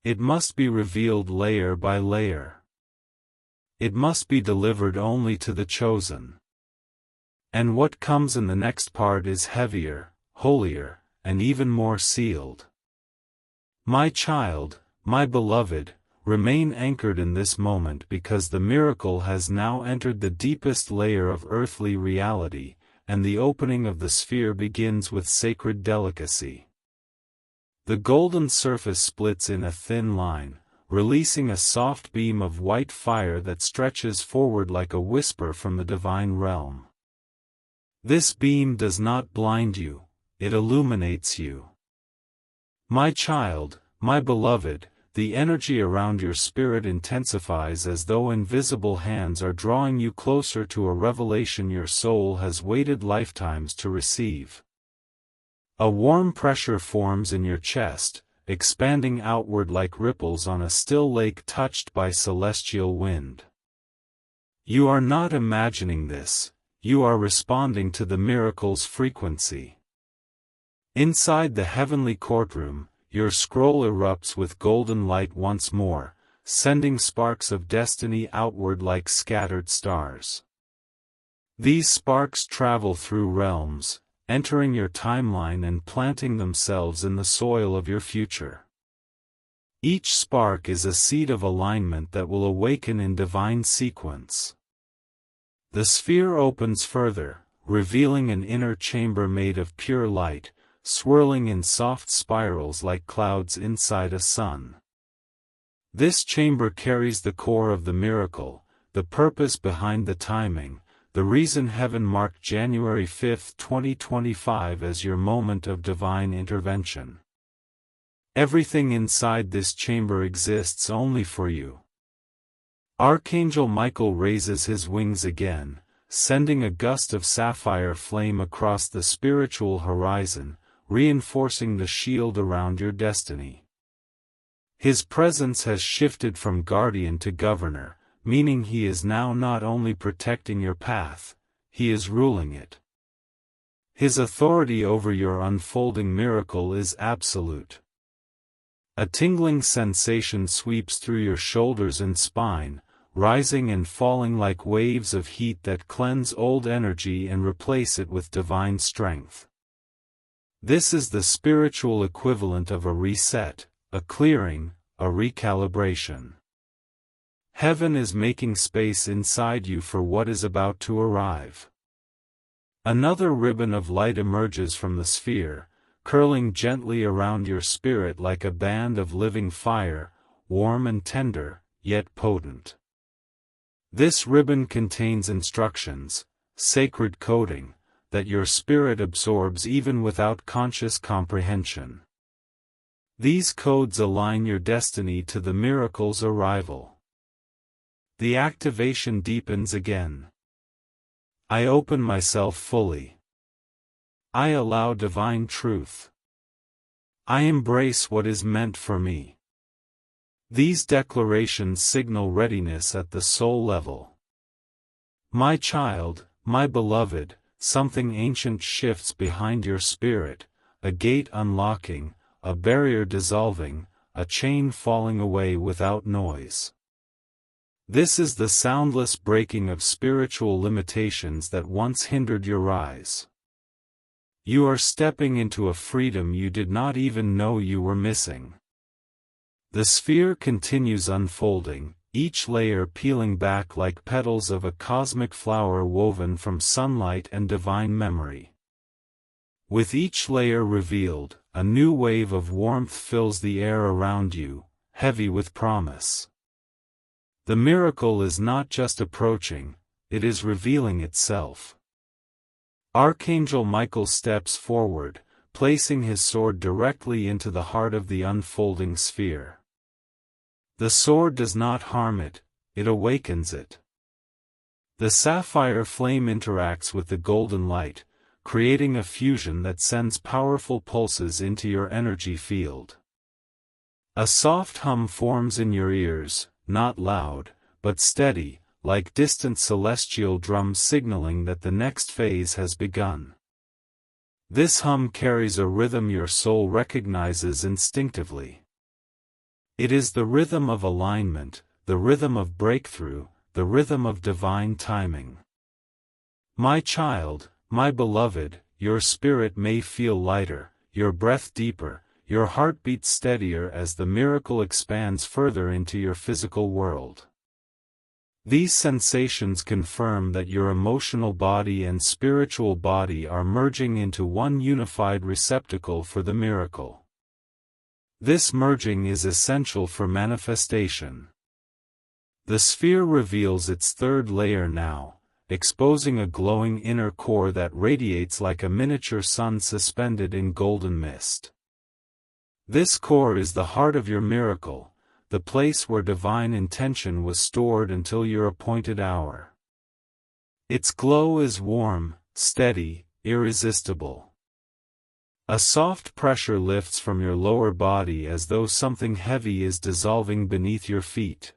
It must be revealed layer by layer. It must be delivered only to the chosen. And what comes in the next part is heavier, holier, and even more sealed. My child, my beloved, remain anchored in this moment because the miracle has now entered the deepest layer of earthly reality, and the opening of the sphere begins with sacred delicacy. The golden surface splits in a thin line, releasing a soft beam of white fire that stretches forward like a whisper from the divine realm. This beam does not blind you, it illuminates you. My child, my beloved, the energy around your spirit intensifies as though invisible hands are drawing you closer to a revelation your soul has waited lifetimes to receive. A warm pressure forms in your chest, expanding outward like ripples on a still lake touched by celestial wind. You are not imagining this, you are responding to the miracle's frequency. Inside the heavenly courtroom, your scroll erupts with golden light once more, sending sparks of destiny outward like scattered stars. These sparks travel through realms, entering your timeline and planting themselves in the soil of your future. Each spark is a seed of alignment that will awaken in divine sequence. The sphere opens further, revealing an inner chamber made of pure light, swirling in soft spirals like clouds inside a sun. This chamber carries the core of the miracle, the purpose behind the timing, the reason heaven marked January 5, 2025 as your moment of divine intervention. Everything inside this chamber exists only for you. Archangel Michael raises his wings again, sending a gust of sapphire flame across the spiritual horizon, reinforcing the shield around your destiny. His presence has shifted from guardian to governor, meaning he is now not only protecting your path, he is ruling it. His authority over your unfolding miracle is absolute. A tingling sensation sweeps through your shoulders and spine, rising and falling like waves of heat that cleanse old energy and replace it with divine strength. This is the spiritual equivalent of a reset, a clearing, a recalibration. Heaven is making space inside you for what is about to arrive. Another ribbon of light emerges from the sphere, curling gently around your spirit like a band of living fire, warm and tender, yet potent. This ribbon contains instructions, sacred coding, that your spirit absorbs even without conscious comprehension. These codes align your destiny to the miracle's arrival. The activation deepens again. I open myself fully. I allow divine truth. I embrace what is meant for me. These declarations signal readiness at the soul level. My child, my beloved, something ancient shifts behind your spirit, a gate unlocking, a barrier dissolving, a chain falling away without noise. This is the soundless breaking of spiritual limitations that once hindered your rise. You are stepping into a freedom you did not even know you were missing. The sphere continues unfolding, each layer peeling back like petals of a cosmic flower woven from sunlight and divine memory. With each layer revealed, a new wave of warmth fills the air around you, heavy with promise. The miracle is not just approaching, it is revealing itself. Archangel Michael steps forward, placing his sword directly into the heart of the unfolding sphere. The sword does not harm it, it awakens it. The sapphire flame interacts with the golden light, creating a fusion that sends powerful pulses into your energy field. A soft hum forms in your ears, not loud, but steady, like distant celestial drums signaling that the next phase has begun. This hum carries a rhythm your soul recognizes instinctively. It is the rhythm of alignment, the rhythm of breakthrough, the rhythm of divine timing. My child, my beloved, your spirit may feel lighter, your breath deeper, your heartbeat steadier as the miracle expands further into your physical world. These sensations confirm that your emotional body and spiritual body are merging into one unified receptacle for the miracle. This merging is essential for manifestation. The sphere reveals its third layer now, exposing a glowing inner core that radiates like a miniature sun suspended in golden mist. This core is the heart of your miracle, the place where divine intention was stored until your appointed hour. Its glow is warm, steady, irresistible. A soft pressure lifts from your lower body as though something heavy is dissolving beneath your feet.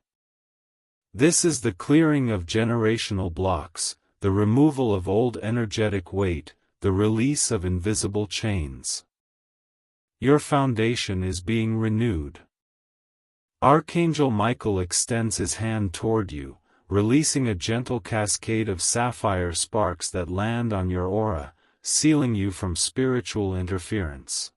This is the clearing of generational blocks, the removal of old energetic weight, the release of invisible chains. Your foundation is being renewed. Archangel Michael extends his hand toward you, releasing a gentle cascade of sapphire sparks that land on your aura, sealing you from spiritual interference.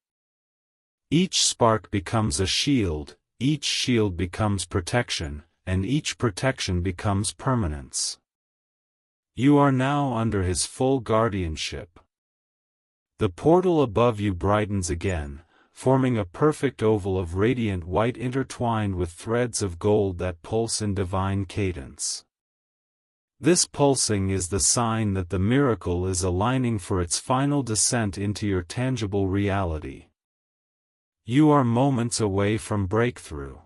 Each spark becomes a shield, each shield becomes protection, and each protection becomes permanence. You are now under his full guardianship. The portal above you brightens again, forming a perfect oval of radiant white intertwined with threads of gold that pulse in divine cadence. This pulsing is the sign that the miracle is aligning for its final descent into your tangible reality. You are moments away from breakthrough.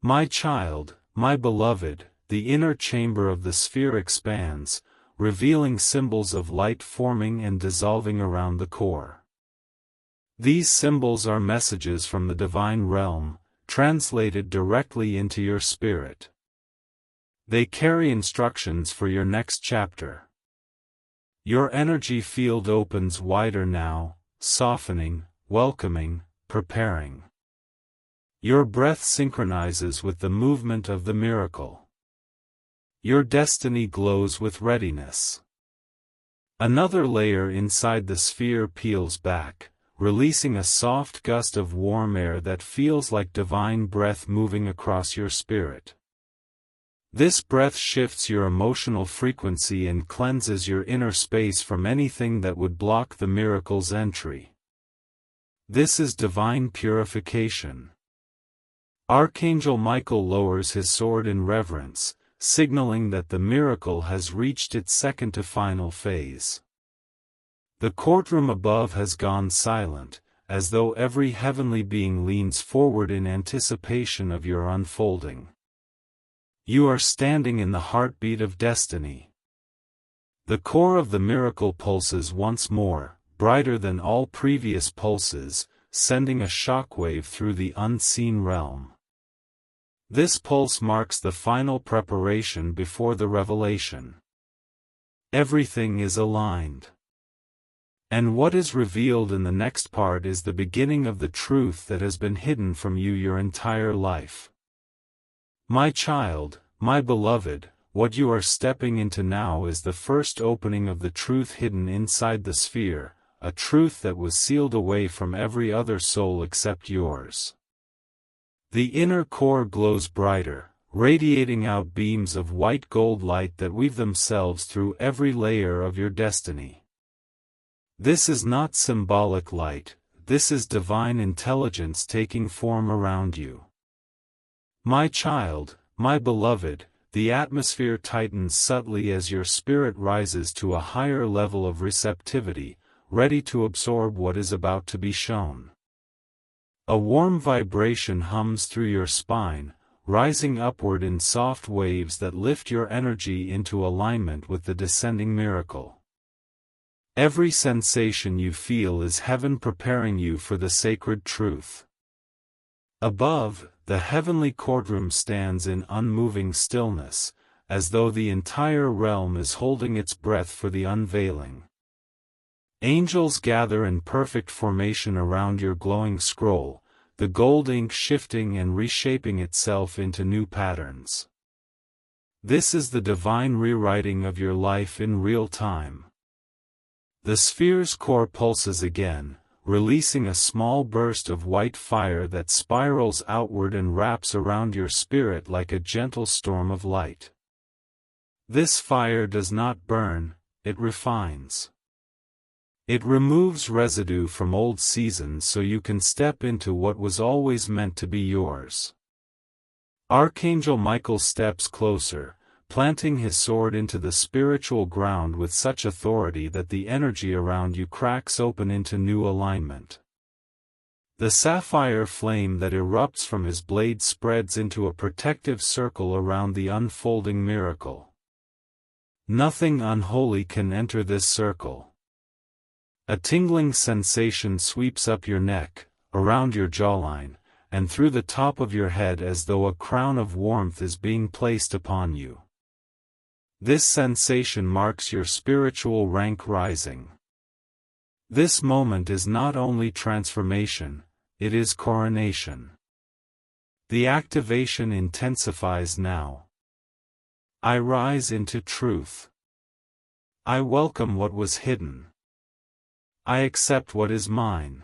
My child, my beloved, the inner chamber of the sphere expands, revealing symbols of light forming and dissolving around the core. These symbols are messages from the divine realm, translated directly into your spirit. They carry instructions for your next chapter. Your energy field opens wider now, softening, welcoming, preparing. Your breath synchronizes with the movement of the miracle. Your destiny glows with readiness. Another layer inside the sphere peels back, releasing a soft gust of warm air that feels like divine breath moving across your spirit. This breath shifts your emotional frequency and cleanses your inner space from anything that would block the miracle's entry. This is divine purification. Archangel Michael lowers his sword in reverence, signaling that the miracle has reached its second to final phase. The courtroom above has gone silent, as though every heavenly being leans forward in anticipation of your unfolding. You are standing in the heartbeat of destiny. The core of the miracle pulses once more, brighter than all previous pulses, sending a shockwave through the unseen realm. This pulse marks the final preparation before the revelation. Everything is aligned. And what is revealed in the next part is the beginning of the truth that has been hidden from you your entire life. My child, my beloved, what you are stepping into now is the first opening of the truth hidden inside the sphere, a truth that was sealed away from every other soul except yours. The inner core glows brighter, radiating out beams of white gold light that weave themselves through every layer of your destiny. This is not symbolic light, this is divine intelligence taking form around you. My child, my beloved, the atmosphere tightens subtly as your spirit rises to a higher level of receptivity, ready to absorb what is about to be shown. A warm vibration hums through your spine, rising upward in soft waves that lift your energy into alignment with the descending miracle. Every sensation you feel is heaven preparing you for the sacred truth. Above, the heavenly courtroom stands in unmoving stillness, as though the entire realm is holding its breath for the unveiling. Angels gather in perfect formation around your glowing scroll, the gold ink shifting and reshaping itself into new patterns. This is the divine rewriting of your life in real time. The sphere's core pulses again, releasing a small burst of white fire that spirals outward and wraps around your spirit like a gentle storm of light. This fire does not burn, it refines. It removes residue from old seasons so you can step into what was always meant to be yours. Archangel Michael steps closer, planting his sword into the spiritual ground with such authority that the energy around you cracks open into new alignment. The sapphire flame that erupts from his blade spreads into a protective circle around the unfolding miracle. Nothing unholy can enter this circle. A tingling sensation sweeps up your neck, around your jawline, and through the top of your head as though a crown of warmth is being placed upon you. This sensation marks your spiritual rank rising. This moment is not only transformation, it is coronation. The activation intensifies now. I rise into truth. I welcome what was hidden. I accept what is mine.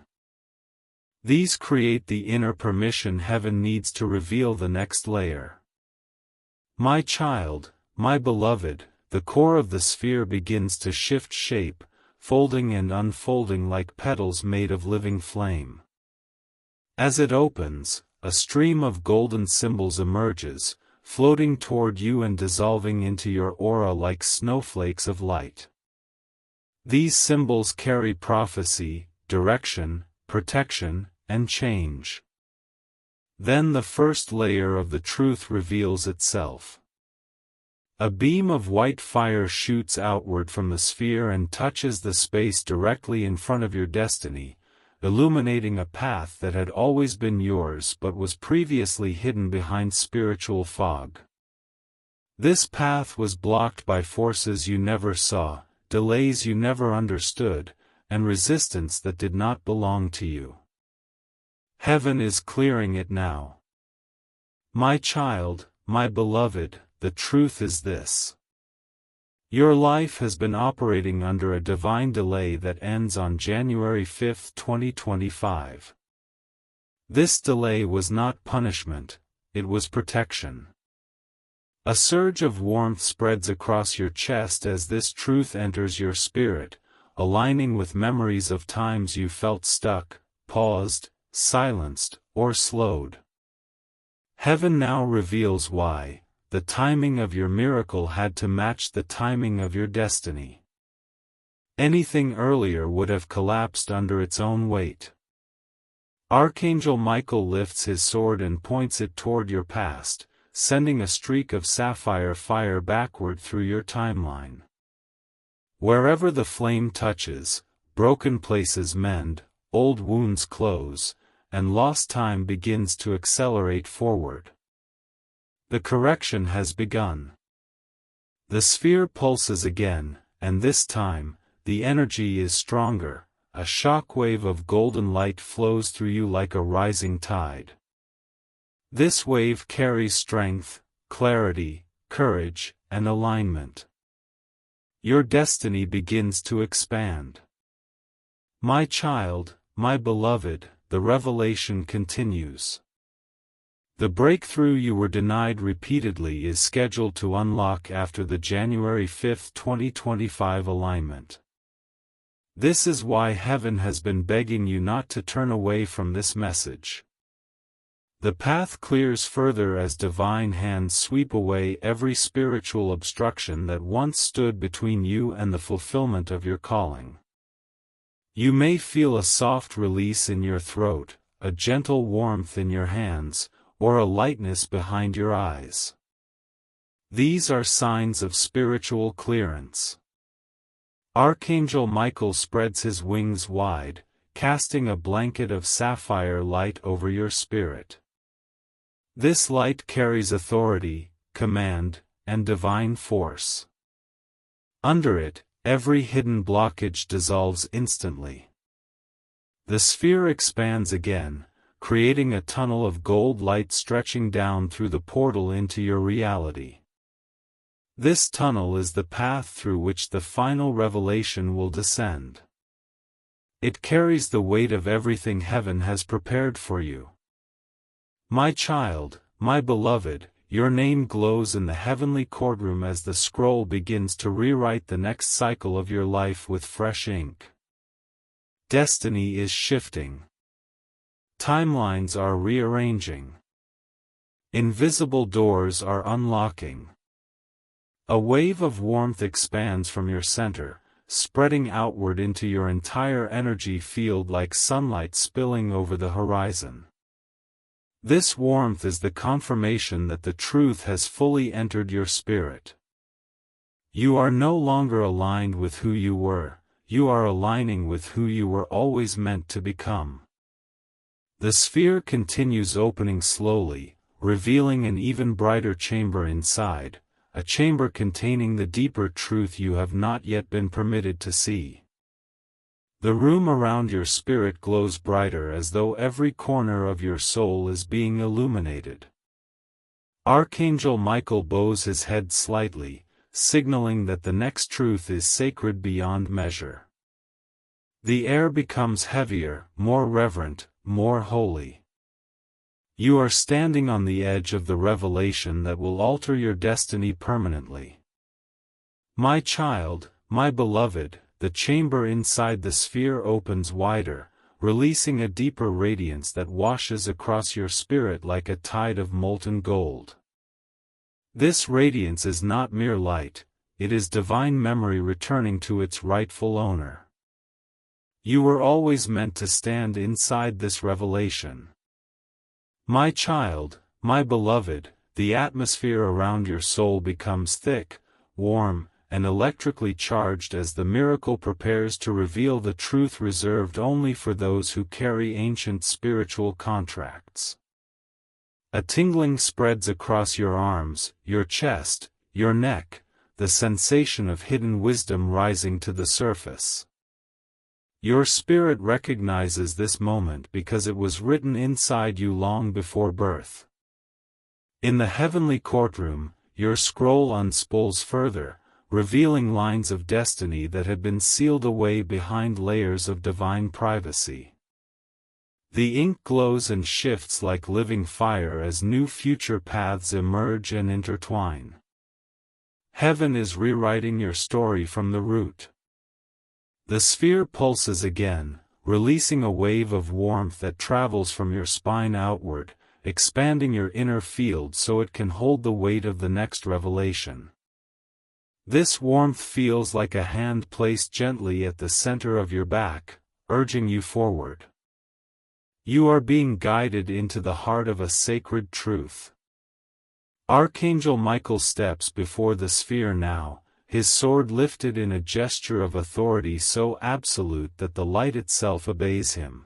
These create the inner permission heaven needs to reveal the next layer. My child, my beloved, the core of the sphere begins to shift shape, folding and unfolding like petals made of living flame. As it opens, a stream of golden symbols emerges, floating toward you and dissolving into your aura like snowflakes of light. These symbols carry prophecy, direction, protection, and change. Then the first layer of the truth reveals itself. A beam of white fire shoots outward from the sphere and touches the space directly in front of your destiny, illuminating a path that had always been yours but was previously hidden behind spiritual fog. This path was blocked by forces you never saw, delays you never understood, and resistance that did not belong to you. Heaven is clearing it now. My child, my beloved, the truth is this. Your life has been operating under a divine delay that ends on January 5, 2025. This delay was not punishment, it was protection. A surge of warmth spreads across your chest as this truth enters your spirit, aligning with memories of times you felt stuck, paused, silenced, or slowed. Heaven now reveals why. The timing of your miracle had to match the timing of your destiny. Anything earlier would have collapsed under its own weight. Archangel Michael lifts his sword and points it toward your past, sending a streak of sapphire fire backward through your timeline. Wherever the flame touches, broken places mend, old wounds close, and lost time begins to accelerate forward. The correction has begun. The sphere pulses again, and this time, the energy is stronger. A shockwave of golden light flows through you like a rising tide. This wave carries strength, clarity, courage, and alignment. Your destiny begins to expand. My child, my beloved, the revelation continues. The breakthrough you were denied repeatedly is scheduled to unlock after the January 5, 2025 alignment. This is why heaven has been begging you not to turn away from this message. The path clears further as divine hands sweep away every spiritual obstruction that once stood between you and the fulfillment of your calling. You may feel a soft release in your throat, a gentle warmth in your hands, or a lightness behind your eyes. These are signs of spiritual clearance. Archangel Michael spreads his wings wide, casting a blanket of sapphire light over your spirit. This light carries authority, command, and divine force. Under it, every hidden blockage dissolves instantly. The sphere expands again, creating a tunnel of gold light stretching down through the portal into your reality. This tunnel is the path through which the final revelation will descend. It carries the weight of everything heaven has prepared for you. My child, my beloved, your name glows in the heavenly courtroom as the scroll begins to rewrite the next cycle of your life with fresh ink. Destiny is shifting. Timelines are rearranging. Invisible doors are unlocking. A wave of warmth expands from your center, spreading outward into your entire energy field like sunlight spilling over the horizon. This warmth is the confirmation that the truth has fully entered your spirit. You are no longer aligned with who you were, you are aligning with who you were always meant to become. The sphere continues opening slowly, revealing an even brighter chamber inside, a chamber containing the deeper truth you have not yet been permitted to see. The room around your spirit glows brighter as though every corner of your soul is being illuminated. Archangel Michael bows his head slightly, signaling that the next truth is sacred beyond measure. The air becomes heavier, more reverent, more holy. You are standing on the edge of the revelation that will alter your destiny permanently. My child, my beloved, the chamber inside the sphere opens wider, releasing a deeper radiance that washes across your spirit like a tide of molten gold. This radiance is not mere light, it is divine memory returning to its rightful owner. You were always meant to stand inside this revelation. My child, my beloved, the atmosphere around your soul becomes thick, warm, and electrically charged as the miracle prepares to reveal the truth reserved only for those who carry ancient spiritual contracts. A tingling spreads across your arms, your chest, your neck, the sensation of hidden wisdom rising to the surface. Your spirit recognizes this moment because it was written inside you long before birth. In the heavenly courtroom, your scroll unspools further, revealing lines of destiny that had been sealed away behind layers of divine privacy. The ink glows and shifts like living fire as new future paths emerge and intertwine. Heaven is rewriting your story from the root. The sphere pulses again, releasing a wave of warmth that travels from your spine outward, expanding your inner field so it can hold the weight of the next revelation. This warmth feels like a hand placed gently at the center of your back, urging you forward. You are being guided into the heart of a sacred truth. Archangel Michael steps before the sphere now, his sword lifted in a gesture of authority so absolute that the light itself obeys him.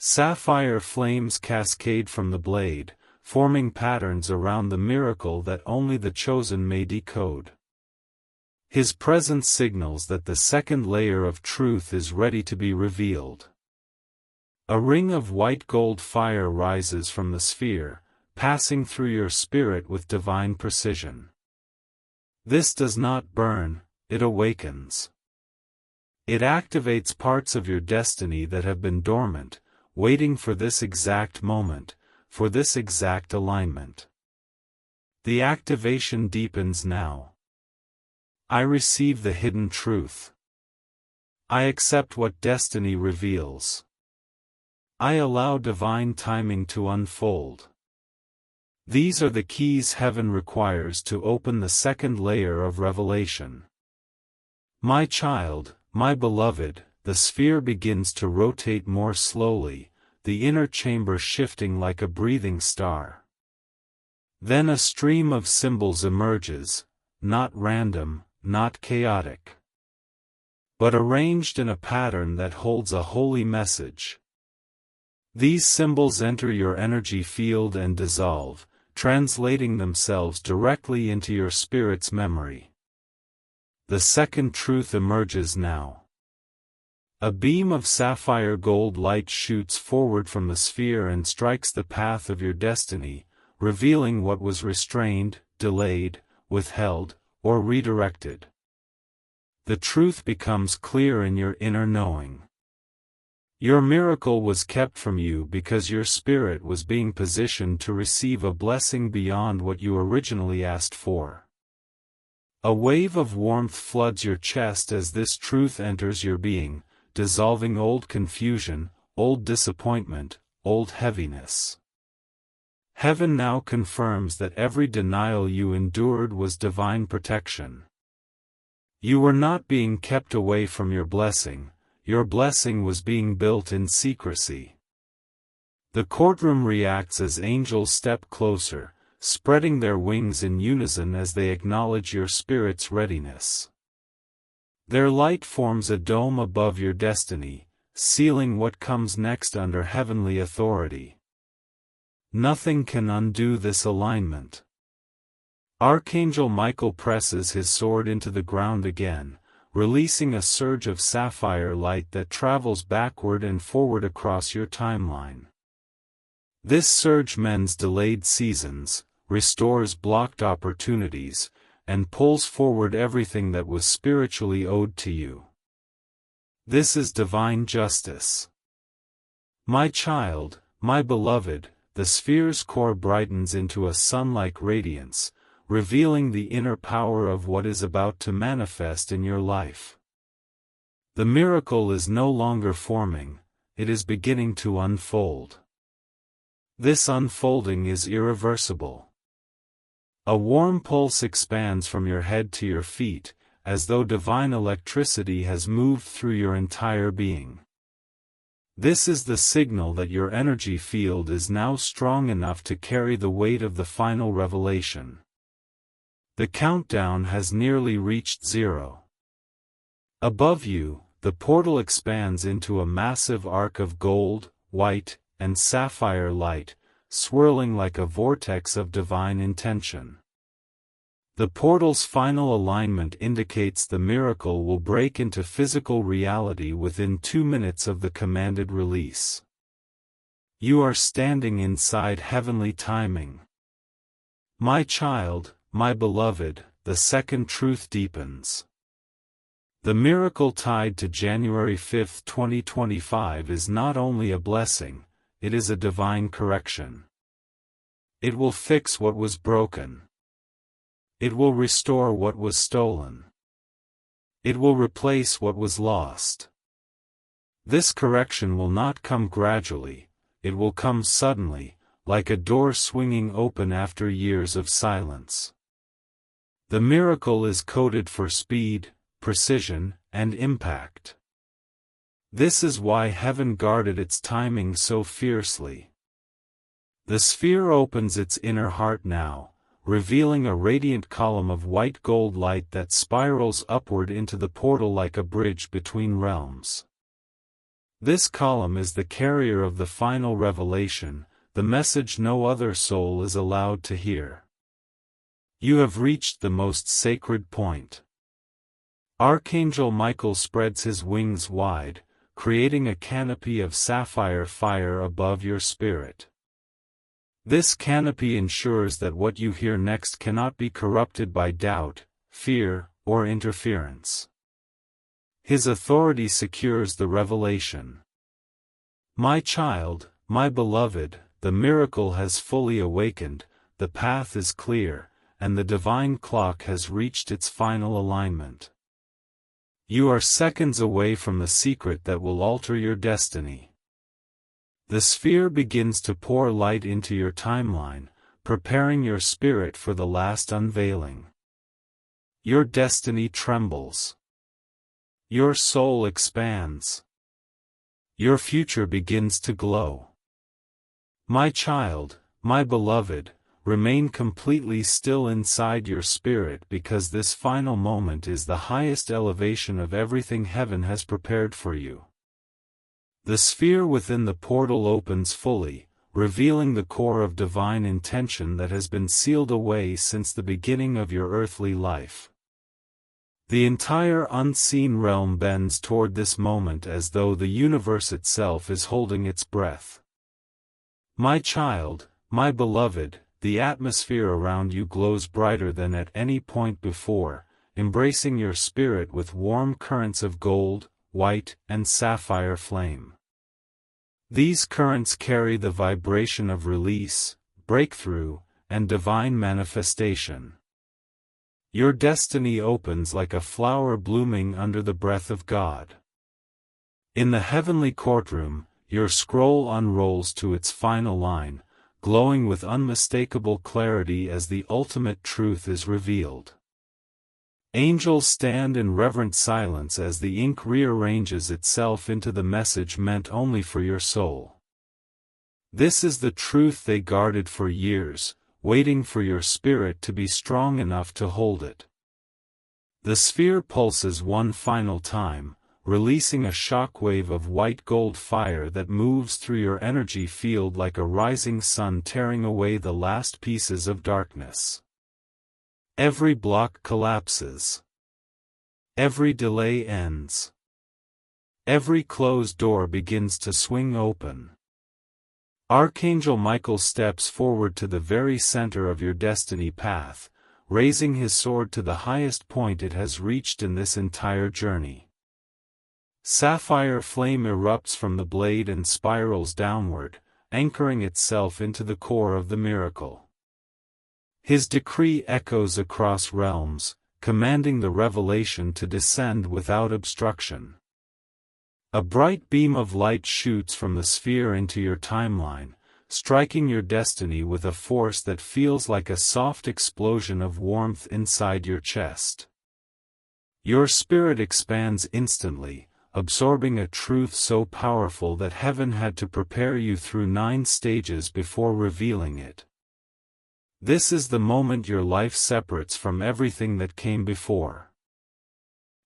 Sapphire flames cascade from the blade, forming patterns around the miracle that only the chosen may decode. His presence signals that the second layer of truth is ready to be revealed. A ring of white gold fire rises from the sphere, passing through your spirit with divine precision. This does not burn, it awakens. It activates parts of your destiny that have been dormant, waiting for this exact moment, for this exact alignment. The activation deepens now. I receive the hidden truth. I accept what destiny reveals. I allow divine timing to unfold. These are the keys heaven requires to open the second layer of revelation. My child, my beloved, the sphere begins to rotate more slowly, the inner chamber shifting like a breathing star. Then a stream of symbols emerges, not random, not chaotic, but arranged in a pattern that holds a holy message. These symbols enter your energy field and dissolve, translating themselves directly into your spirit's memory. The second truth emerges now. A beam of sapphire gold light shoots forward from the sphere and strikes the path of your destiny, revealing what was restrained, delayed, withheld, or redirected. The truth becomes clear in your inner knowing. Your miracle was kept from you because your spirit was being positioned to receive a blessing beyond what you originally asked for. A wave of warmth floods your chest as this truth enters your being, dissolving old confusion, old disappointment, old heaviness. Heaven now confirms that every denial you endured was divine protection. You were not being kept away from your blessing was being built in secrecy. The courtroom reacts as angels step closer, spreading their wings in unison as they acknowledge your spirit's readiness. Their light forms a dome above your destiny, sealing what comes next under heavenly authority. Nothing can undo this alignment. Archangel Michael presses his sword into the ground again, releasing a surge of sapphire light that travels backward and forward across your timeline. This surge mends delayed seasons, restores blocked opportunities, and pulls forward everything that was spiritually owed to you. This is divine justice. My child, my beloved, the sphere's core brightens into a sun-like radiance, revealing the inner power of what is about to manifest in your life. The miracle is no longer forming, it is beginning to unfold. This unfolding is irreversible. A warm pulse expands from your head to your feet, as though divine electricity has moved through your entire being. This is the signal that your energy field is now strong enough to carry the weight of the final revelation. The countdown has nearly reached 0. Above you, the portal expands into a massive arc of gold, white, and sapphire light, swirling like a vortex of divine intention. The portal's final alignment indicates the miracle will break into physical reality within 2 minutes of the commanded release. You are standing inside heavenly timing. My child, my beloved, the second truth deepens. The miracle tied to January 5, 2025 is not only a blessing, it is a divine correction. It will fix what was broken. It will restore what was stolen. It will replace what was lost. This correction will not come gradually, it will come suddenly, like a door swinging open after years of silence. The miracle is coded for speed, precision, and impact. This is why heaven guarded its timing so fiercely. The sphere opens its inner heart now, revealing a radiant column of white gold light that spirals upward into the portal like a bridge between realms. This column is the carrier of the final revelation, the message no other soul is allowed to hear. You have reached the most sacred point. Archangel Michael spreads his wings wide, creating a canopy of sapphire fire above your spirit. This canopy ensures that what you hear next cannot be corrupted by doubt, fear, or interference. His authority secures the revelation. My child, my beloved, the miracle has fully awakened, the path is clear, and the divine clock has reached its final alignment. You are seconds away from the secret that will alter your destiny. The sphere begins to pour light into your timeline, preparing your spirit for the last unveiling. Your destiny trembles. Your soul expands. Your future begins to glow. My child, my beloved, remain completely still inside your spirit because this final moment is the highest elevation of everything heaven has prepared for you. The sphere within the portal opens fully, revealing the core of divine intention that has been sealed away since the beginning of your earthly life. The entire unseen realm bends toward this moment as though the universe itself is holding its breath. My child, my beloved, the atmosphere around you glows brighter than at any point before, embracing your spirit with warm currents of gold, white, and sapphire flame. These currents carry the vibration of release, breakthrough, and divine manifestation. Your destiny opens like a flower blooming under the breath of God. In the heavenly courtroom, your scroll unrolls to its final line, glowing with unmistakable clarity as the ultimate truth is revealed. Angels stand in reverent silence as the ink rearranges itself into the message meant only for your soul. This is the truth they guarded for years, waiting for your spirit to be strong enough to hold it. The sphere pulses one final time, releasing a shockwave of white gold fire that moves through your energy field like a rising sun tearing away the last pieces of darkness. Every block collapses. Every delay ends. Every closed door begins to swing open. Archangel Michael steps forward to the very center of your destiny path, raising his sword to the highest point it has reached in this entire journey. Sapphire flame erupts from the blade and spirals downward, anchoring itself into the core of the miracle. His decree echoes across realms, commanding the revelation to descend without obstruction. A bright beam of light shoots from the sphere into your timeline, striking your destiny with a force that feels like a soft explosion of warmth inside your chest. Your spirit expands instantly, absorbing a truth so powerful that heaven had to prepare you through 9 stages before revealing it. This is the moment your life separates from everything that came before.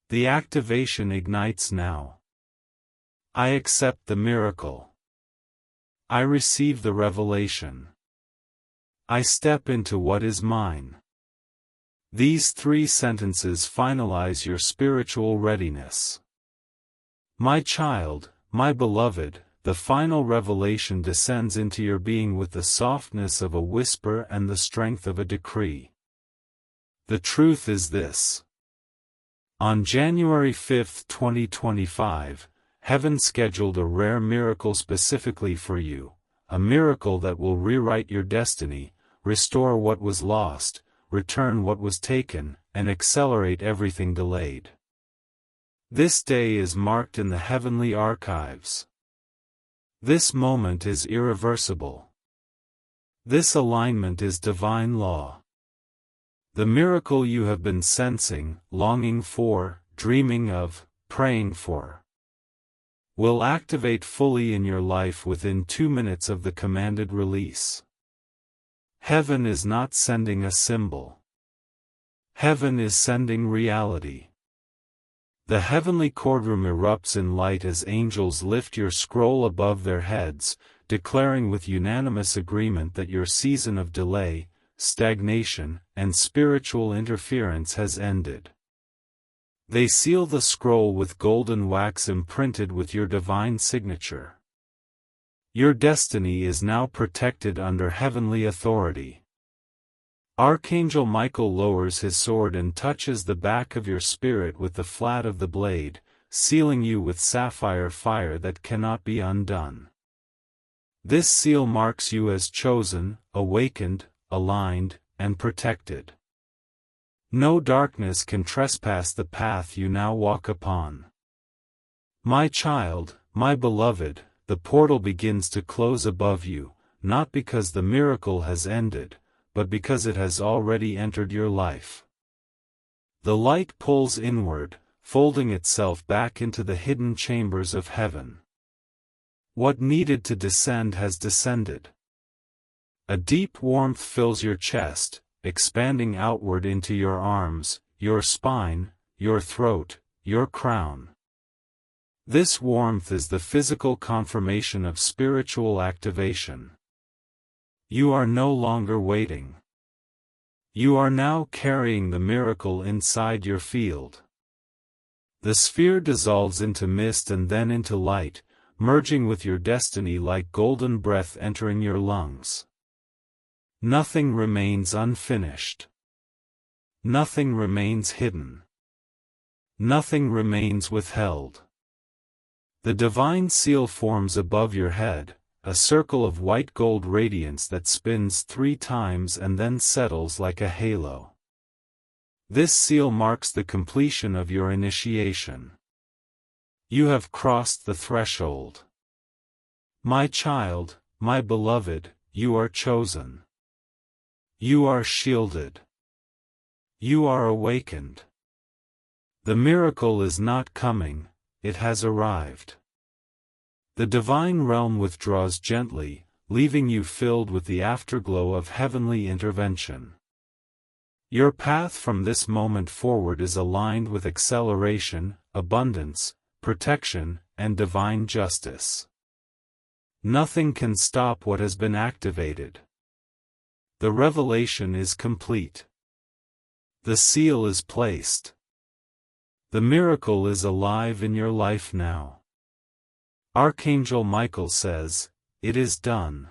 The activation ignites now. I accept the miracle. I receive the revelation. I step into what is mine. These 3 sentences finalize your spiritual readiness. My child, my beloved, the final revelation descends into your being with the softness of a whisper and the strength of a decree. The truth is this. On January 5, 2025, Heaven scheduled a rare miracle specifically for you, a miracle that will rewrite your destiny, restore what was lost, return what was taken, and accelerate everything delayed. This day is marked in the heavenly archives. This moment is irreversible. This alignment is divine law. The miracle you have been sensing, longing for, dreaming of, praying for, will activate fully in your life within 2 minutes of the commanded release. Heaven is not sending a symbol. Heaven is sending reality. The heavenly courtroom erupts in light as angels lift your scroll above their heads, declaring with unanimous agreement that your season of delay, stagnation, and spiritual interference has ended. They seal the scroll with golden wax imprinted with your divine signature. Your destiny is now protected under heavenly authority. Archangel Michael lowers his sword and touches the back of your spirit with the flat of the blade, sealing you with sapphire fire that cannot be undone. This seal marks you as chosen, awakened, aligned, and protected. No darkness can trespass the path you now walk upon. My child, my beloved, the portal begins to close above you, not because the miracle has ended, but because it has already entered your life. The light pulls inward, folding itself back into the hidden chambers of heaven. What needed to descend has descended. A deep warmth fills your chest, expanding outward into your arms, your spine, your throat, your crown. This warmth is the physical confirmation of spiritual activation. You are no longer waiting. You are now carrying the miracle inside your field. The sphere dissolves into mist and then into light, merging with your destiny like golden breath entering your lungs. Nothing remains unfinished. Nothing remains hidden. Nothing remains withheld. The divine seal forms above your head, a circle of white gold radiance that spins 3 times and then settles like a halo. This seal marks the completion of your initiation. You have crossed the threshold. My child, my beloved, you are chosen. You are shielded. You are awakened. The miracle is not coming, it has arrived. The divine realm withdraws gently, leaving you filled with the afterglow of heavenly intervention. Your path from this moment forward is aligned with acceleration, abundance, protection, and divine justice. Nothing can stop what has been activated. The revelation is complete. The seal is placed. The miracle is alive in your life now. Archangel Michael says, "It is done."